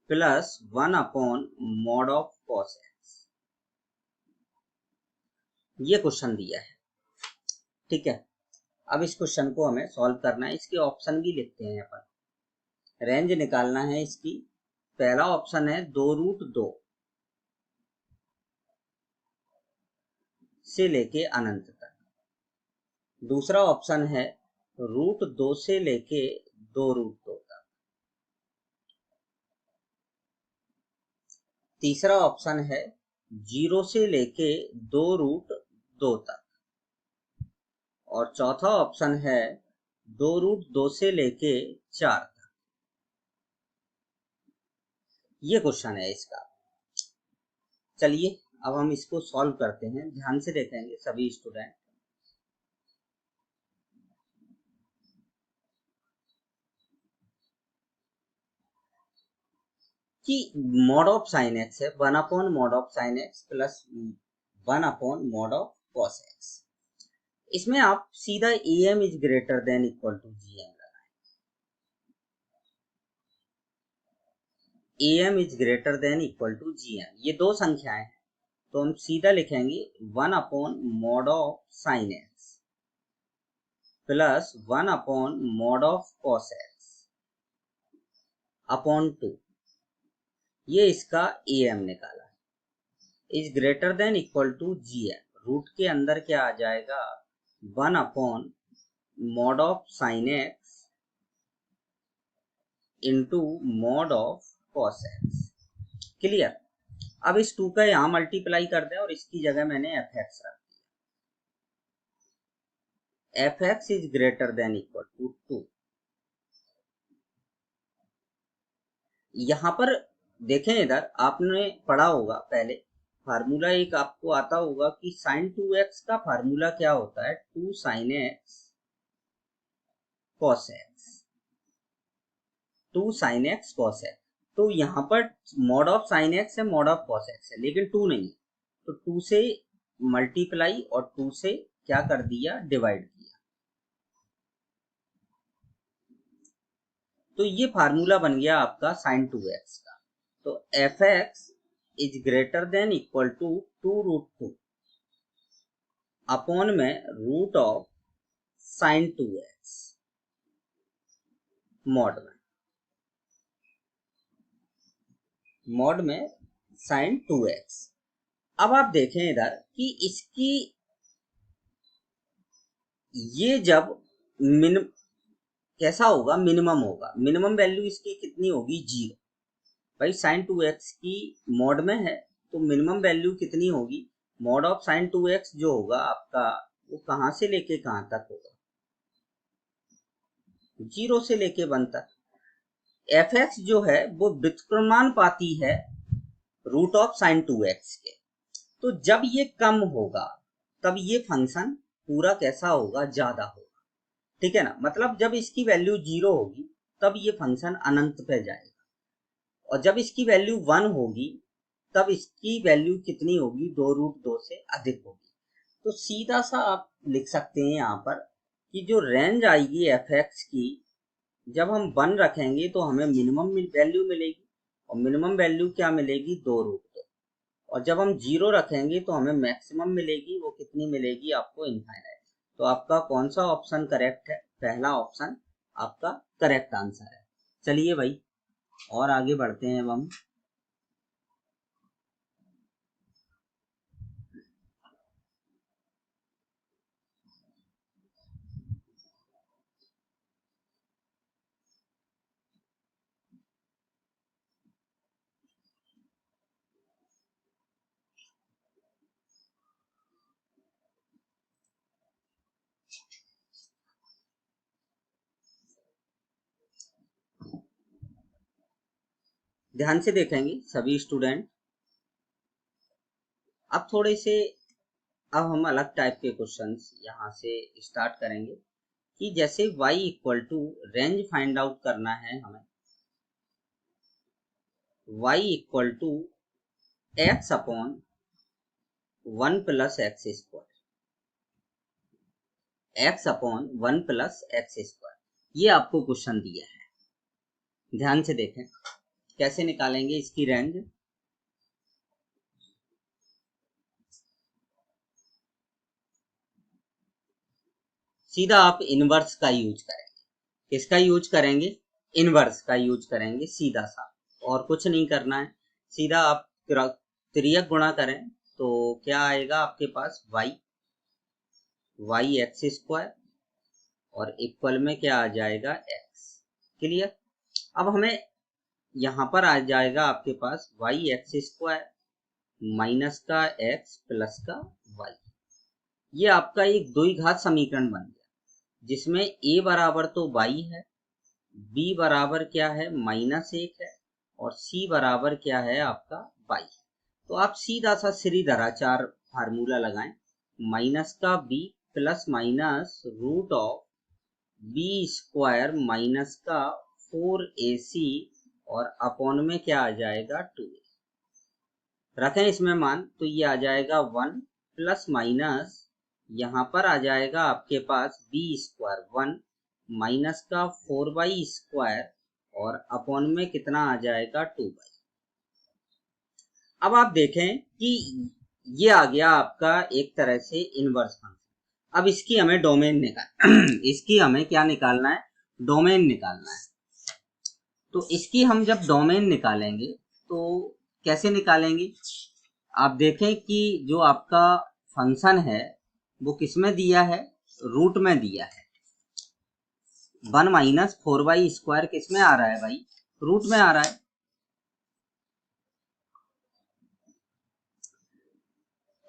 plus 1 upon mod of cos x. ये क्वेश्चन दिया है, ठीक है। अब इस क्वेश्चन को हमें सॉल्व करना है, इसके ऑप्शन भी लिखते हैं अपन। रेंज निकालना है इसकी। पहला ऑप्शन है 2√2 से लेके अनंत तक। दूसरा ऑप्शन है √2 से लेके 2√2 तक। तीसरा ऑप्शन है 0 से लेके 2√2 तक। और चौथा ऑप्शन है 2√2 से लेके 4 तक। ये क्वेश्चन है इसका। चलिए अब हम इसको सॉल्व करते हैं, ध्यान से देखेंगे सभी स्टूडेंट। कि मॉड ऑफ साइन एक्स है 1 upon mod of sine x plus 1 upon mod of cos x. इसमें आप सीधा am is greater than equal to gm लगाएं। am is greater than equal to gm, ये दो संख्याएं हैं, तो हम सीधा लिखेंगे 1 upon mod of sine x plus 1 upon mod of cos x upon 2। ये इसका am निकाला। Is greater than equal to gm, root के अंदर क्या आ जाएगा 1 upon mod of sine x into mod of cos x. Clear. अब इस 2 का यहां मल्टीप्लाई कर दें और इसकी जगह मैंने fx रख दिया। fx is greater than equal to 2। यहां पर देखें, इधर आपने पढ़ा होगा पहले फार्मूला एक आपको आता होगा कि sin 2x का फार्मूला क्या होता है 2 sin x cos x, 2 sin x cos x। तो यहाँ पर मॉड ऑफ साइन एक्स है, मॉड ऑफ कॉस एक्स है, लेकिन 2 नहीं है, तो 2 से मल्टीप्लाई और 2 से क्या कर दिया डिवाइड किया। तो ये फार्मूला बन गया आपका sin 2x का। तो fx is greater than equal to 2√2 upon में root of sin 2x mod में sin 2x। अब आप देखें इधर कि इसकी ये जब कैसा होगा मिनिमम होगा, मिनिमम वैल्यू इसकी कितनी होगी 0। भाई sin 2x की मॉड में है तो मिनिमम वैल्यू कितनी होगी, मॉड ऑफ sin 2x जो होगा आपका वो कहां से लेके कहां तक होगा 0 से लेके 1 तक। fx जो है वो व्युत्क्रमानुपाती है रूट ऑफ sin 2x के। तो जब ये कम होगा तब ये फंक्शन पूरा कैसा होगा ज्यादा होगा, ठीक है ना। मतलब जब इसकी वैल्यू 0 होगी तब ये फंक्शन अनंत पे जाएगा, और जब इसकी वैल्यू 1 होगी तब इसकी वैल्यू कितनी होगी 2√2 से अधिक होगी। तो सीधा सा आप लिख सकते हैं यहाँ पर कि जो रेंज आएगी fx की, जब हम 1 रखेंगे तो हमें मिनिमम वैल्यू मिलेगी, और मिनिमम वैल्यू क्या मिलेगी 2√2। और जब हम 0 रखेंगे तो हमें मैक्सिमम मिलेगी, वो कितनी मिलेगी आपको इनफाइनाइट। तो आपका कौन सा ऑप्शन करेक्ट है, पहला ऑप्शन आपका करेक्ट आंसर है। चलिए भाई और आगे बढ़ते हैं अब हम। ध्यान से देखेंगे सभी स्टूडेंट। अब थोड़े से अब हम अलग टाइप के क्वेश्चंस यहाँ से स्टार्ट करेंगे कि जैसे y equal to range find out करना है हमें, y equal to x upon 1 plus x square, x upon 1 plus x square. ये आपको क्वेश्चन दिया है, ध्यान से देखें। कैसे निकालेंगे इसकी रेंज? सीधा आप इनवर्स का यूज करेंगे। किसका यूज करेंगे? इनवर्स का यूज करेंगे सीधा सा, और कुछ नहीं करना है। सीधा आप त्रियक गुणा करें तो क्या आएगा आपके पास? y एक्स स्क्वायर और इक्वल में क्या आ जाएगा? x। क्लियर? अब हमें यहाँ पर आ जाएगा आपके पास y एक्स स्क्वायर माइनस का x प्लस का y। ये आपका एक द्विघात समीकरण बन गया, जिसमें a बराबर तो y है, b बराबर क्या है? -1 है, और c बराबर क्या है आपका? y। तो आप सीधा सा श्रीधराचार्य फार्मूला लगाएं, माइनस का b plus minus root of b square minus का 4ac और अपॉन में क्या आ जाएगा? 2a। रखें इसमें मान तो ये आ जाएगा 1 प्लस माइनस यहाँ पर आ जाएगा आपके पास बी स्क्वायर 1 माइनस का 4y स्क्वायर और अपॉन में कितना आ जाएगा? 2y। अब आप देखें कि ये आ गया आपका एक तरह से इनवर्स फंक्शन। अब इसकी हमें डोमेन इसकी हमें क्या निकालना है? डोमेन निकालना है। तो इसकी हम जब डोमेन निकालेंगे तो कैसे निकालेंगे? आप देखें कि जो आपका फंक्शन है वो किस में दिया है? रूट में दिया है। 1 माइनस 4y स्क्वायर किस में आ रहा है भाई? रूट में आ रहा है।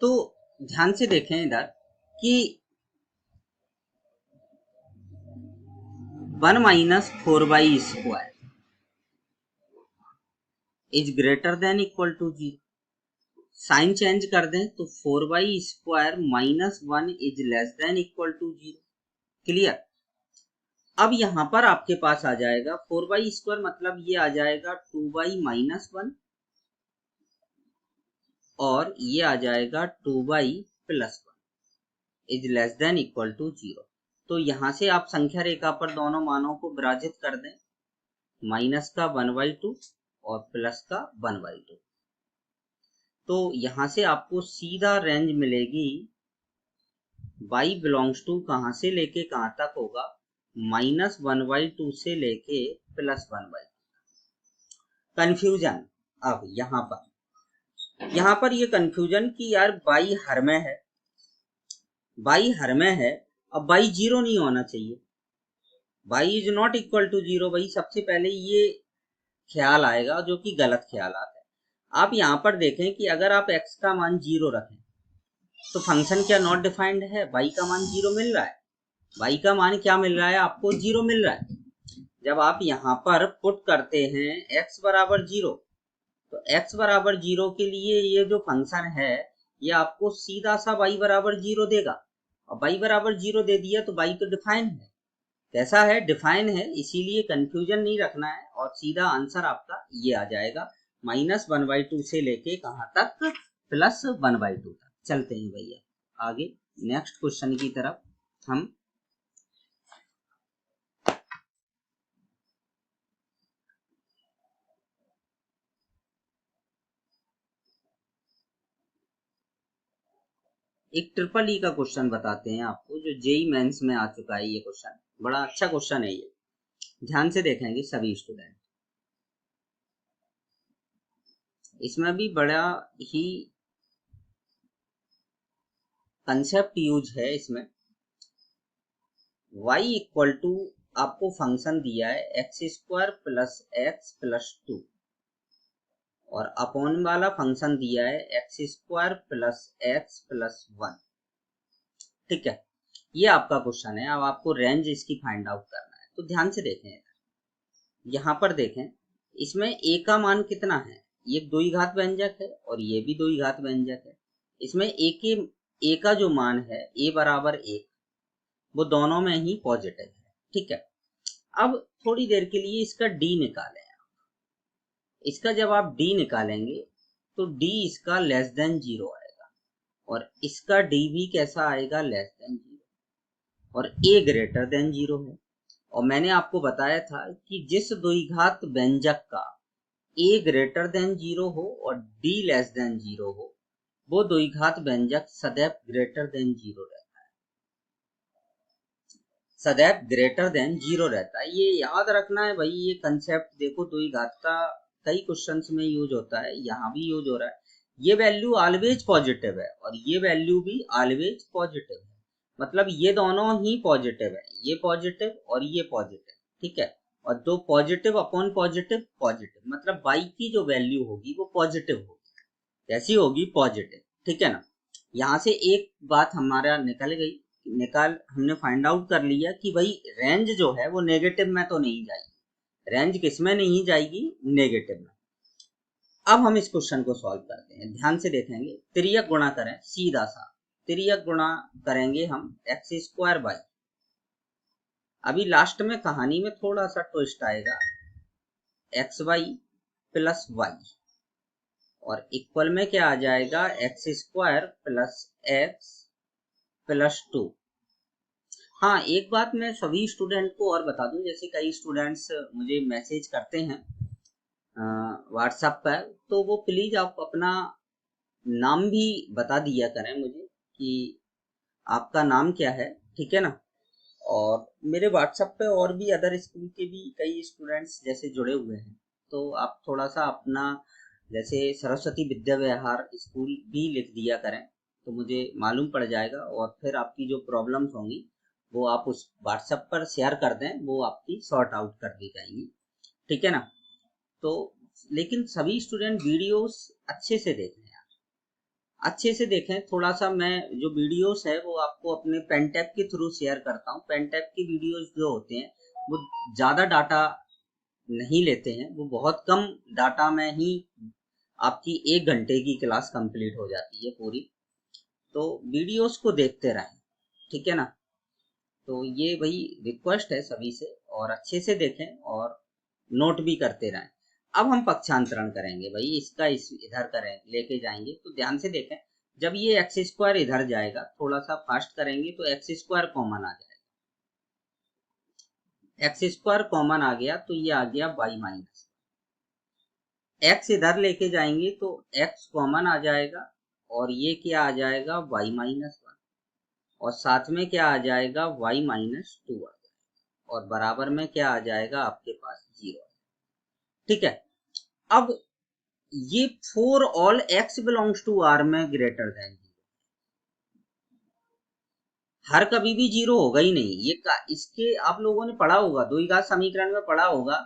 तो ध्यान से देखें इधर कि 1 minus 4y square is greater than equal to 0। Sign change कर दें तो 4y square minus 1 is less than equal to 0। Clear? अब यहां पर आपके पास आ जाएगा 4y स्क्वायर, मतलब ये आ जाएगा 2y माइनस 1 और ये आ जाएगा 2y plus 1 is less than equal to 0। तो यहां से आप संख्या रेखा पर दोनों मानों को विराजित कर दें, माइनस का 1/2 और प्लस का 1/2। तो यहां से आपको सीधा रेंज मिलेगी y बिलोंग्स टू कहां से लेके कहां तक होगा? -1/2 से लेके +1/2। कंफ्यूजन अब यहाँ पर ये कंफ्यूजन कि यार y हर में है, y हर में है, अब y 0 नहीं होना चाहिए, y is not equal to 0। भाई सबसे पहले ये ख्याल आएगा जो कि गलत ख्याल आता है। आप यहाँ पर देखें कि अगर आप x का मान 0 रखें तो फंक्शन क्या नॉट डिफाइंड है? y का मान 0 मिल रहा है। y का मान क्या मिल रहा है? आपको 0 मिल रहा है। जब आप यहाँ पर पुट करते हैं x बराबर 0, तो x बराबर 0 के लिए ये जो फंक्शन है ये आपको सीधा सा y बराबर 0 देगा। और y बराबर 0 दे दिया तो y तो डिफाइन है। कैसा है? डिफाइन है। इसीलिए कंफ्यूजन नहीं रखना है और सीधा आंसर आपका ये आ जाएगा, -1/2 से लेके कहां तक? +1/2 तक। चलते हैं भैया आगे नेक्स्ट क्वेश्चन की तरफ। हम एक ट्रिपल ई का क्वेश्चन बताते हैं आपको, जो जेई मेंस में आ चुका है। ये क्वेश्चन बड़ा अच्छा क्वेश्चन है, ये ध्यान से देखेंगे सभी स्टूडेंट। इसमें भी बड़ा ही कंसेप्ट यूज है। इसमें y इक्वल टू आपको फंक्शन दिया है x² प्लस x प्लस 2 और अपॉन वाला फंक्शन दिया है x² प्लस x प्लस 1। ठीक है, ये आपका क्वेश्चन है। अब आपको रेंज इसकी फाइंड आउट करना है। तो ध्यान से देखें, यहाँ पर देखें, इसमें a का मान कितना है? ये द्विघात व्यंजक है और ये भी द्विघात व्यंजक है। इसमें a का जो मान है a बराबर 1, वो दोनों में ही पॉजिटिव है। ठीक है, अब थोड़ी देर के लिए इसका d निकालें। इसका जब आप d निकालेंगे तो d इसका लेस देन 0 आएगा और इसका d भी कैसा आएगा? लेस देन 0, और a ग्रेटर देन 0 है। और मैंने आपको बताया था कि जिस द्विघात व्यंजक का a ग्रेटर देन 0 हो और d लेस देन 0 हो, वो द्विघात व्यंजक सदैव ग्रेटर देन 0 रहता है, सदैव ग्रेटर देन 0 रहता है। ये याद रखना है भाई, ये कंसेप्ट देखो द्विघात का कई क्वेश्चंस में यूज होता है, यहाँ भी यूज हो रहा है। ये वैल्यू ऑलवेज पॉजिटिव है और ये वैल्यू भी ऑलवेज पॉजिटिव है, मतलब ये दोनों ही पॉजिटिव है, ये पॉजिटिव और ये पॉजिटिव, ठीक है। और दो पॉजिटिव अपॉन पॉजिटिव पॉजिटिव, मतलब y की जो वैल्यू होगी वो पॉजिटिव होगी, कैसी होगी, पॉजिटिव, ठीक है ना। यहाँ से एक बात हमारा हमने फाइंड आउट कर लिया कि भाई रेंज जो है वो नेगेटिव में तो नहीं जाएगी, रेंज किस में नहीं जाएगी, नेगेटिव में। अब हम इस क्वेश्चन को सॉल्व करते हैं, ध्यान से देखेंगे। तिर्यक गुणा करें, सीधा सा तिर्यक गुणा करेंगे हम एक्स स्क्वायर बाई, अभी लास्ट में कहानी में थोड़ा सा ट्विस्ट आएगा, एक्स वाई प्लस वाई, और इक्वल में क्या आ जाएगा, x square plus x plus 2। हाँ, एक बात मैं सभी स्टूडेंट को और बता दूं, जैसे कई स्टूडेंट्स मुझे मैसेज करते हैं व्हाट्सएप पर, तो वो प्लीज आप अपना नाम भी बता दिया करें मुझे कि आपका नाम क्या है, ठीक है ना। और मेरे व्हाट्सएप पे और भी अदर स्कूल के भी कई स्टूडेंट्स जैसे जुड़े हुए हैं, तो आप थोड़ा सा अपना जैसे सरस्वती विद्या विहार स्कूल भी लिख दिया करें, तो मुझे मालूम पड़ जाएगा, और फिर आपकी जो प्रॉब्लम्स होंगी वो आप उस व्हाट्सएप पर शेयर कर दें, वो आपकी सॉर्ट आउट कर दी जाएंगी, ठीक है ना। तो लेकिन सभी स्टूडेंट वीडियोस अच्छे से देखें यार, अच्छे से देखें। थोड़ा सा मैं जो वीडियोस है वो आपको अपने पेन टैब के थ्रू शेयर करता हूँ। पेन टैब की वीडियोस जो होते हैं वो ज़्यादा डाटा नहीं लेते हैं, वो बहुत कम डाटा में ही आपकी 1 घंटे की क्लास कंप्लीट हो जाती है पूरी। तो वीडियोस को देखते रहें, ठीक है ना। तो ये वही रिक्वेस्ट है सभी से, और अच्छे से देखें और नोट भी करते रहें। अब हम पक्षांतरण करेंगे भाई, इसका इधर करें लेके जाएंगे, तो ध्यान से देखें। जब ये एक्स स्क्वायर इधर जाएगा, थोड़ा सा फास्ट करेंगे तो एक्स स्क्वायर कॉमन आ जाएगा, एक्स स्क्वायर कॉमन आ गया तो ये आ गया वाई माइनस, एक्स इधर लेके जाएंगे तो एक्स कॉमन आ जाएगा और ये क्या आ जाएगा, वाई माइनस 1, और साथ में क्या आ जाएगा, वाई माइनस 2 आ जाएगा, और बराबर में क्या आ जाएगा आपके पास 0, ठीक है। अब ये for all x belongs to R में ग्रेटर देन 0, हर कभी भी 0 होगा ही नहीं, ये इसके आप लोगों ने पढ़ा होगा, द्विघात समीकरण में पढ़ा होगा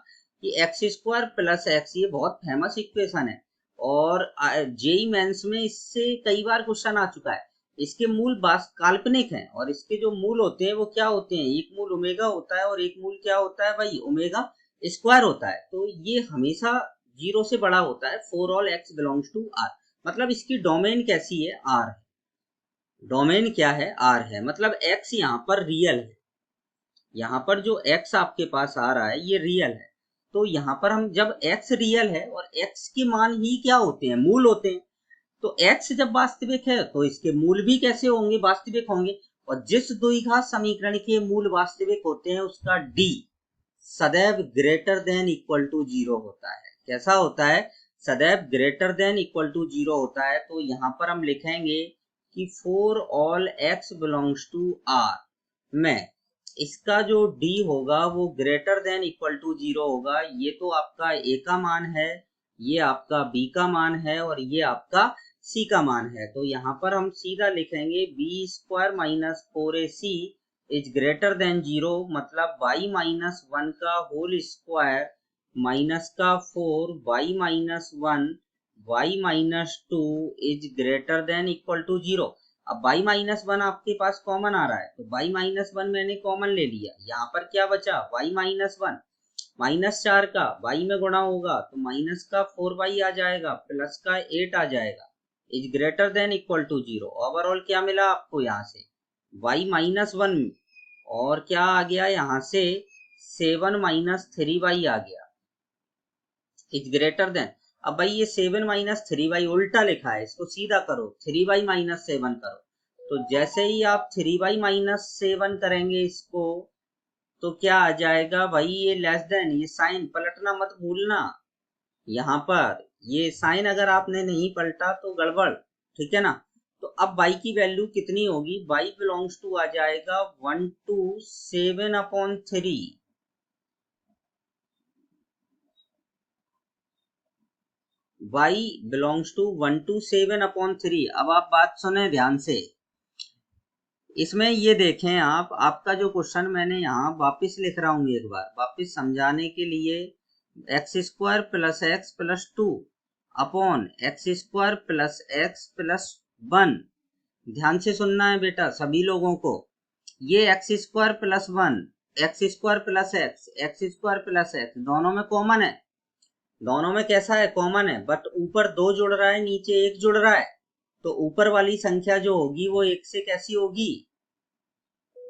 कि एक्स स्क्वायर प्लस एक्स, ये बहुत फेमस इक्वेशन है, और जेई मेंस में इससे कई बार क्वेश्चन आ चुका है। इसके मूल काल्पनिक हैं, और इसके जो मूल होते हैं वो क्या होते हैं, एक मूल ओमेगा होता है और एक मूल क्या होता है भाई, ओमेगा स्क्वायर होता है। तो ये हमेशा 0 से बड़ा होता है for all x belongs to R, मतलब इसकी डोमेन कैसी है, आर है, डोमेन क्या है, आर है, मतलब x यहाँ पर रियल है, यहाँ पर जो x आपके पास आ रहा है ये रियल है। तो यहाँ पर हम जब x रियल है, और x के मान ही क्या होते हैं, मूल होते हैं, तो x जब वास्तविक है तो इसके मूल भी कैसे होंगे, वास्तविक होंगे। और जिस द्विघात समीकरण के मूल वास्तविक होते हैं उसका d सदैव ग्रेटर देन इक्वल टू 0 होता है, कैसा होता है, सदैव ग्रेटर देन इक्वल टू 0 होता है। तो यहाँ पर हम लिखेंगे कि for all x belongs to r में इसका जो d होगा वो ग्रेटर देन इक्वल टू 0 होगा। ये तो आपका a का मान है, ये आपका b का मान है, और ये आपका c का मान है। तो यहाँ पर हम सीधा लिखेंगे b square minus 4ac is greater than 0, मतलब y माइनस 1 का होल स्क्वायर माइनस का 4 y minus 1 y minus 2 is greater than equal to 0। अब y माइनस 1 आपके पास कॉमन आ रहा है, तो y माइनस 1 मैंने कॉमन ले लिया, यहाँ पर क्या बचा, y माइनस 1, माइनस 4 का y में गुणा होगा तो माइनस का 4y आ जाएगा, प्लस का 8 आ जाएगा, is greater than equal to 0। Overall क्या मिला आपको यहाँ से, y माइनस 1, और क्या आ गया यहाँ से 7 माइनस 3y आ गया, इज ग्रेटर देन। अब भाई ये 7 माइनस 3y उल्टा लिखा है, इसको सीधा करो, 3y माइनस 7 करो। तो जैसे ही आप 3y माइनस 7 करेंगे इसको, तो क्या आ जाएगा भाई, ये लेस देन, ये साइन पलटना मत भूलना, यहाँ पर ये साइन अगर आपने नहीं पलटा तो गड़बड़, ठीक है ना। तो अब y की वैल्यू कितनी होगी, y बिलोंग्स टू आ जाएगा 127/3, y बिलोंग्स टू 127/3। अब आप बात सुने ध्यान से, इसमें ये देखें आप, आपका जो क्वेश्चन मैंने यहाँ वापस लिख रहा हूँ एक बार वापस समझाने के लिए, x² + x + 2 upon x² + x + 1। ध्यान से सुनना है बेटा सभी लोगों को, ये x² + 1 x² + x दोनों में कॉमन है, दोनों में कैसा है, कॉमन है, बट ऊपर 2 जुड़ रहा है नीचे 1 जुड़ रहा है, तो ऊपर वाली संख्या जो होगी वो 1 से कैसी होगी,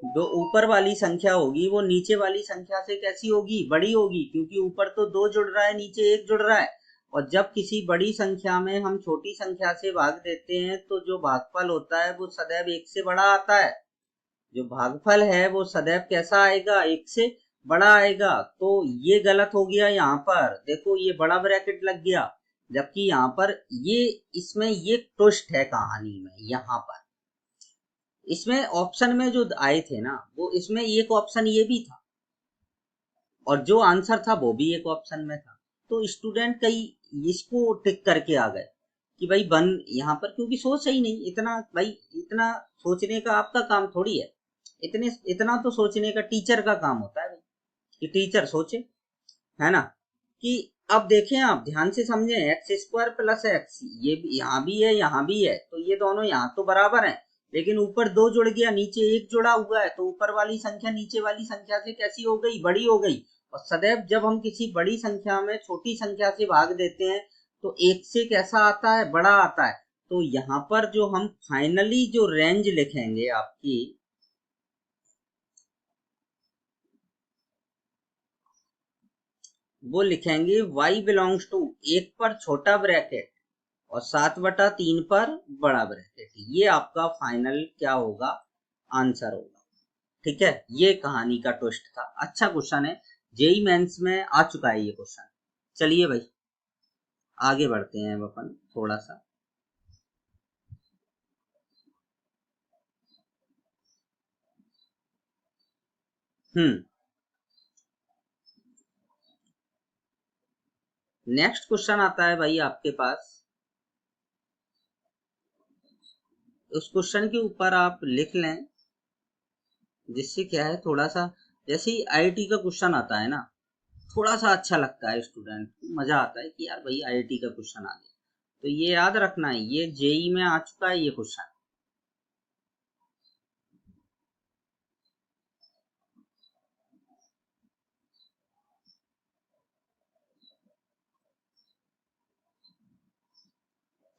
जो ऊपर वाली संख्या होगी वो नीचे वाली संख्या से कैसी होगी, बड़ी होगी, क्योंकि ऊपर तो 2 जुड़ रहा है नीचे 1 जुड़ रहा है। और जब किसी बड़ी संख्या में हम छोटी संख्या से भाग देते हैं तो जो भागफल होता है वो सदैव 1 से बड़ा आता है, जो भागफल है वो सदैव कैसा आएगा, 1 से बड़ा आएगा। तो ये गलत हो गया, यहाँ पर देखो ये बड़ा ब्रैकेट लग गया, जबकि यहाँ पर ये, इसमें ये ट्विस्ट है कहानी में। यहाँ पर इसमें ऑप्शन में जो आए थे ना, वो इसमें एक ऑप्शन ये भी था और जो आंसर था वो भी एक ऑप्शन में था। तो स्टूडेंट कई इसको टिक करके आ गए कि भाई बन यहाँ पर, क्योंकि सोचा ही नहीं इतना, भाई इतना सोचने का आपका काम थोड़ी है, इतना तो सोचने का टीचर का काम होता है भाई, कि टीचर सोचे, है ना। कि अब देखें आप ध्यान से समझें, x² + x ये यहाँ भी है यहाँ भी है, तो ये दोनों यहाँ तो बराबर हैं, लेकिन ऊपर 2 जुड़ गया नीचे 1 जुड़ा हुआ है, तो ऊपर वाली संख्या नीचे वाली संख्या से कैसी हो गई, बड़ी हो गई। और सदैव जब हम किसी बड़ी संख्या में छोटी संख्या से भाग देते हैं तो 1 से कैसा आता है, बड़ा आता है। तो यहाँ पर जो हम फाइनली जो रेंज लिखेंगे आपकी, वो लिखेंगे y बिलोंग्स टू 1 पर छोटा ब्रैकेट और 7/3 पर बड़ा ब्रैकेट, ये आपका फाइनल क्या होगा, आंसर होगा। ठीक है, ये कहानी का ट्विस्ट था। अच्छा क्वेश्चन है, जेई मेंस में आ चुका है ये क्वेश्चन। चलिए भाई आगे बढ़ते हैं अपन थोड़ा सा। नेक्स्ट क्वेश्चन आता है भाई आपके पास, उस क्वेश्चन के ऊपर आप लिख लें, जिससे क्या है थोड़ा सा, जैसे ही आईआईटी का क्वेश्चन आता है ना, थोड़ा सा अच्छा लगता है, स्टूडेंट को मजा आता है कि यार भाई आईआईटी का क्वेश्चन आ गया। तो ये याद रखना है, ये जेई में आ चुका है ये क्वेश्चन।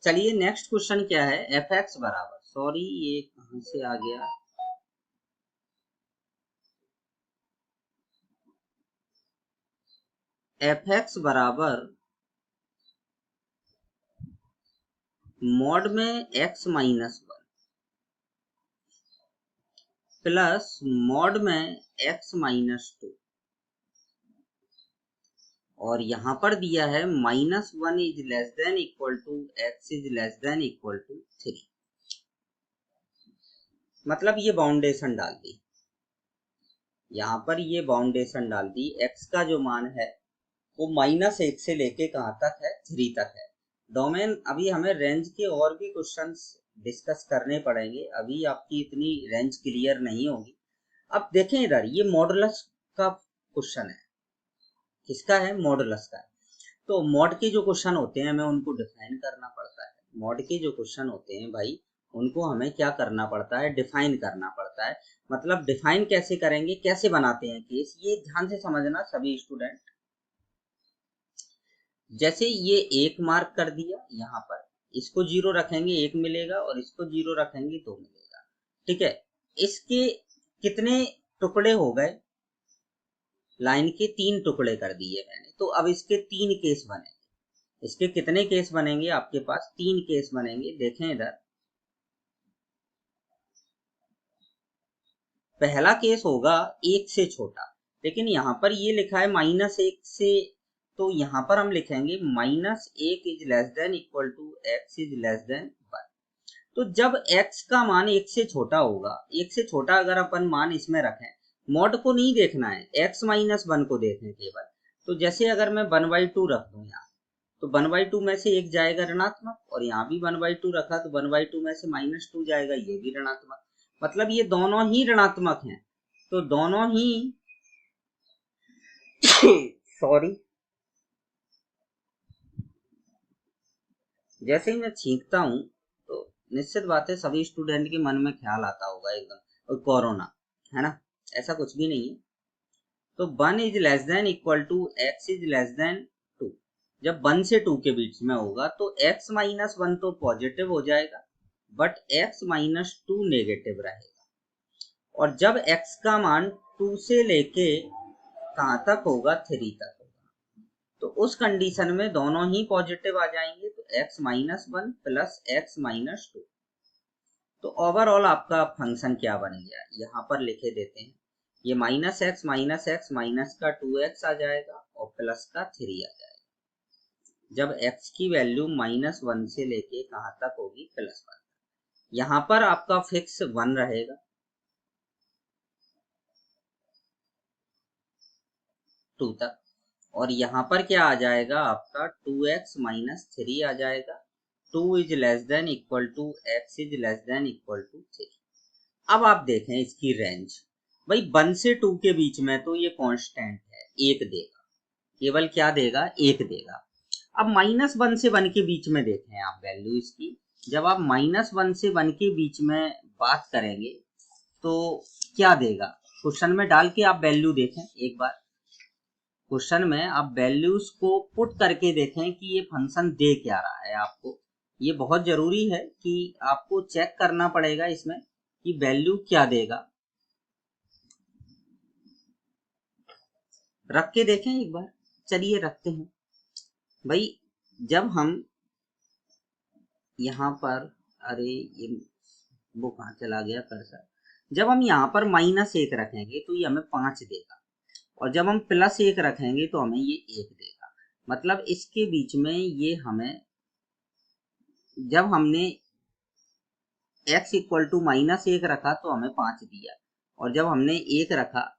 चलिए नेक्स्ट क्वेश्चन क्या है, एफ एक्स बराबर, सॉरी ये कहां से आ गया, एफ एक्स बराबर मॉड में x - 1 प्लस मॉड में x - 2, और यहां पर दिया है -1 is less than equal to x is less than equal to 3। मतलब ये बाउंडेशन डाल दी, यहाँ पर ये बाउंडेशन डाल दी, x का जो मान है वो -1 से लेके कहाँ तक है, 3 तक है। डोमेन अभी हमें रेंज के और भी क्वेश्चंस डिस्कस करने पड़ेंगे, अभी आपकी इतनी रेंज क्लियर नहीं होगी। अब देखें इधर, ये मॉडुलस का क्वेश्चन है, किसका है, मॉडुलस का है। तो मॉड के जो क्वेश्चन होते हैं हमें उनको डिफाइन करना पड़ता है, मॉड के जो क्वेश्चन होते हैं भाई उनको हमें क्या करना पड़ता है, डिफाइन करना पड़ता है। मतलब डिफाइन कैसे करेंगे, कैसे बनाते हैं केस, ये ध्यान से समझना सभी स्टूडेंट। जैसे ये 1 मार्क कर दिया, यहाँ पर इसको 0 रखेंगे 1 मिलेगा, और इसको 0 रखेंगे 2 मिलेगा। ठीक है, इसके कितने टुकड़े हो गए, लाइन के 3 टुकड़े कर दिए मैंने, तो अब इसके 3 केस बनेंगे। इसके कितने केस बनेंगे आपके पास, 3 केस बनेंगे। देखें इधर, पहला केस होगा 1 से छोटा, लेकिन यहाँ पर ये लिखा है -1 से तो यहाँ पर हम लिखेंगे माइनस एक is less than equal to x is less than 1। तो जब x का मान एक से छोटा होगा, एक से छोटा अगर अपन मान इसमें रखें, मॉड को नहीं देखना है, x माइनस 1 को देखें केवल। तो जैसे अगर मैं 1/2 रख दूं यहाँ, तो 1/2 में से एक जाएगा ऋणात्मक, और यहाँ भी 1/2 रखा तो 1/2 में से -2 जाएगा, ये भी ऋणात्मक। मतलब ये दोनों ही ऋणात्मक हैं, तो दोनों ही सॉरी जैसे ही मैं छींकता हूं तो निश्चित बात है सभी स्टूडेंट के मन में ख्याल आता होगा एकदम, और कोरोना है ना, ऐसा कुछ भी नहीं है। तो 1 is less than equal to x is less than 2। जब 1 से 2 के बीच में होगा तो x माइनस 1 तो पॉजिटिव हो जाएगा, बट x माइनस 2 नेगेटिव रहेगा। और जब x का मान 2 से लेके कहाँ तक होगा, 3 तक होगा, तो उस कंडीशन में दोनों ही पॉजिटिव आ जाएंगे, तो x minus 1 plus x minus 2। तो ओवरऑल आपका फंक्शन क्या बन गया, यहाँ पर लिखे देते हैं। ये माइनस एक्स माइनस का 2x आ जाएगा और प्लस का 3 आ जाएगा। जब x की वैल्यू -1 से लेके कहाँ तक होगी, +1। यहाँ पर आपका फिक्स 1 रहेगा, 2 तक, और यहाँ पर क्या आ जाएगा आपका 2x माइनस 3 आ जाएगा। 2 is less than equal to x is less than equal to 3। अब आप देखें इसकी रेंज, भाई 1 से 2 के बीच में तो ये कांस्टेंट है, 1 देगा, केवल क्या देगा, 1 देगा। अब -1 से 1 के बीच में देखें आप वैल्यू इसकी, जब आप -1 से 1 के बीच में बात करेंगे तो क्या देगा, क्वेश्चन में डाल के आप वैल्यू देखें एक बार। क्वेश्चन में आप वैल्यूज को पुट करके देखें कि ये फंक्शन दे क्या रहा है आपको। ये बहुत जरूरी है कि आपको चेक करना पड़ेगा इसमें कि वैल्यू क्या देगा। रख के देखें एक बार, चलिए रखते हैं। भाई जब हम यहाँ पर, अरे ये वो कहाँ चला गया कर्सर, जब हम यहाँ पर -1 रखेंगे तो ये हमें 5 देगा, और जब हम +1 रखेंगे तो हमें ये 1 देगा। मतलब इसके बीच में ये हमें, जब हमने x इक्वल टू -1 रखा तो हमें 5 दिया, और जब हमने 1 रखा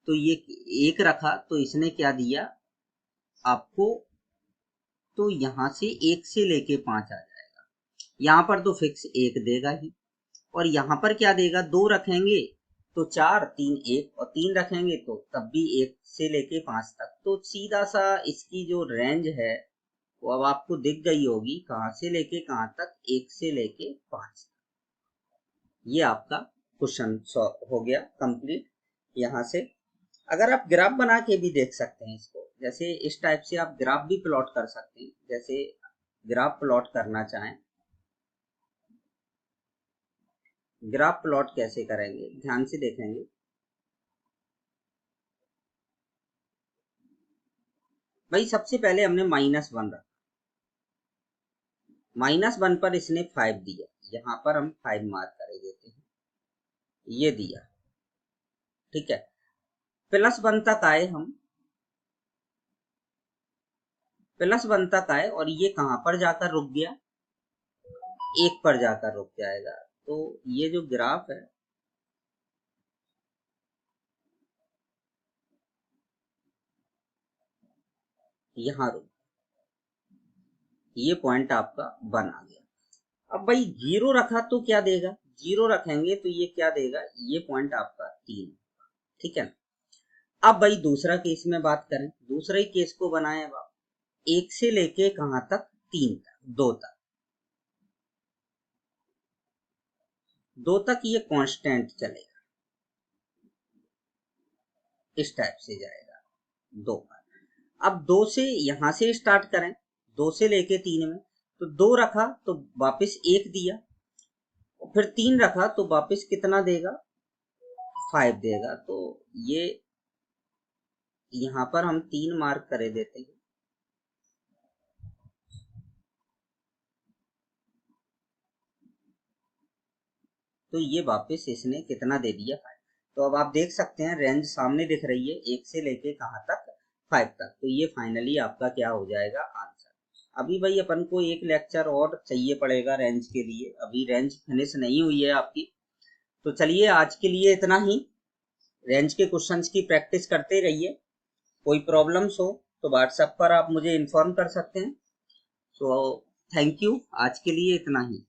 तो ये 1 रखा तो इसने क्या दिया आपको, तो यहाँ से 1 से लेके 5 आ जाएगा। यहाँ पर तो फिक्स 1 देगा ही, और यहाँ पर क्या देगा, 2 रखेंगे तो 4, 3 1, और 3 रखेंगे तो तब भी 1 से लेके 5 तक। तो सीधा सा इसकी जो रेंज है वो अब आपको दिख गई होगी, कहाँ से लेके कहाँ तक, 1 से लेके 5 तक। ये आपका क्वेश्चन हो गया कंप्लीट। यहाँ से अगर आप ग्राफ बना के भी देख सकते हैं इसको, जैसे इस टाइप से आप ग्राफ भी प्लॉट कर सकते हैं। जैसे ग्राफ प्लॉट करना चाहें, ग्राफ प्लॉट कैसे करेंगे ध्यान से देखेंगे। भाई सबसे पहले हमने -1 रखा, -1 पर इसने 5 दिया, यहाँ पर हम 5 मार्क कर देते हैं, ये दिया, ठीक है। +1 तक आए हम, +1 तक आए, और ये कहाँ पर जाकर रुक गया, 1 पर जाकर रुक जाएगा। तो ये जो ग्राफ है यहाँ रुक, ये पॉइंट आपका 1 आ गया। अब भाई 0 रखा तो क्या देगा, 0 रखेंगे तो ये क्या देगा, ये पॉइंट आपका 3, ठीक है। अब भाई दूसरा केस में बात करें, दूसरे केस को बनाए अब आप, 1 से लेके कहाँ तक, 3 तक, 2 तक, 2 तक ये कांस्टेंट चलेगा, इस टाइप से जाएगा 2 पर। अब 2 से यहां से स्टार्ट करें, 2 से लेके 3 में, तो 2 रखा तो वापस 1 दिया, और फिर 3 रखा तो वापस कितना देगा, 5 देगा। तो ये यहाँ पर हम 3 मार्क करे देते हैं, तो ये वापस इसने कितना दे दिया, 5। तो अब आप देख सकते हैं रेंज सामने दिख रही है, 1 से लेके कहाँ तक, 5 तक। तो ये फाइनली आपका क्या हो जाएगा, आंसर। अभी भाई अपन को एक लेक्चर और चाहिए पड़ेगा रेंज के लिए, अभी रेंज फिनिश नहीं हुई है आपकी। तो चलिए आज के लिए इतना ही। रेंज के क्वेश्चंस की प्रैक्टिस करते रहिए। कोई प्रॉब्लम्स हो तो व्हाट्सएप पर आप मुझे इन्फॉर्म कर सकते हैं। सो थैंक यू, आज के लिए इतना ही।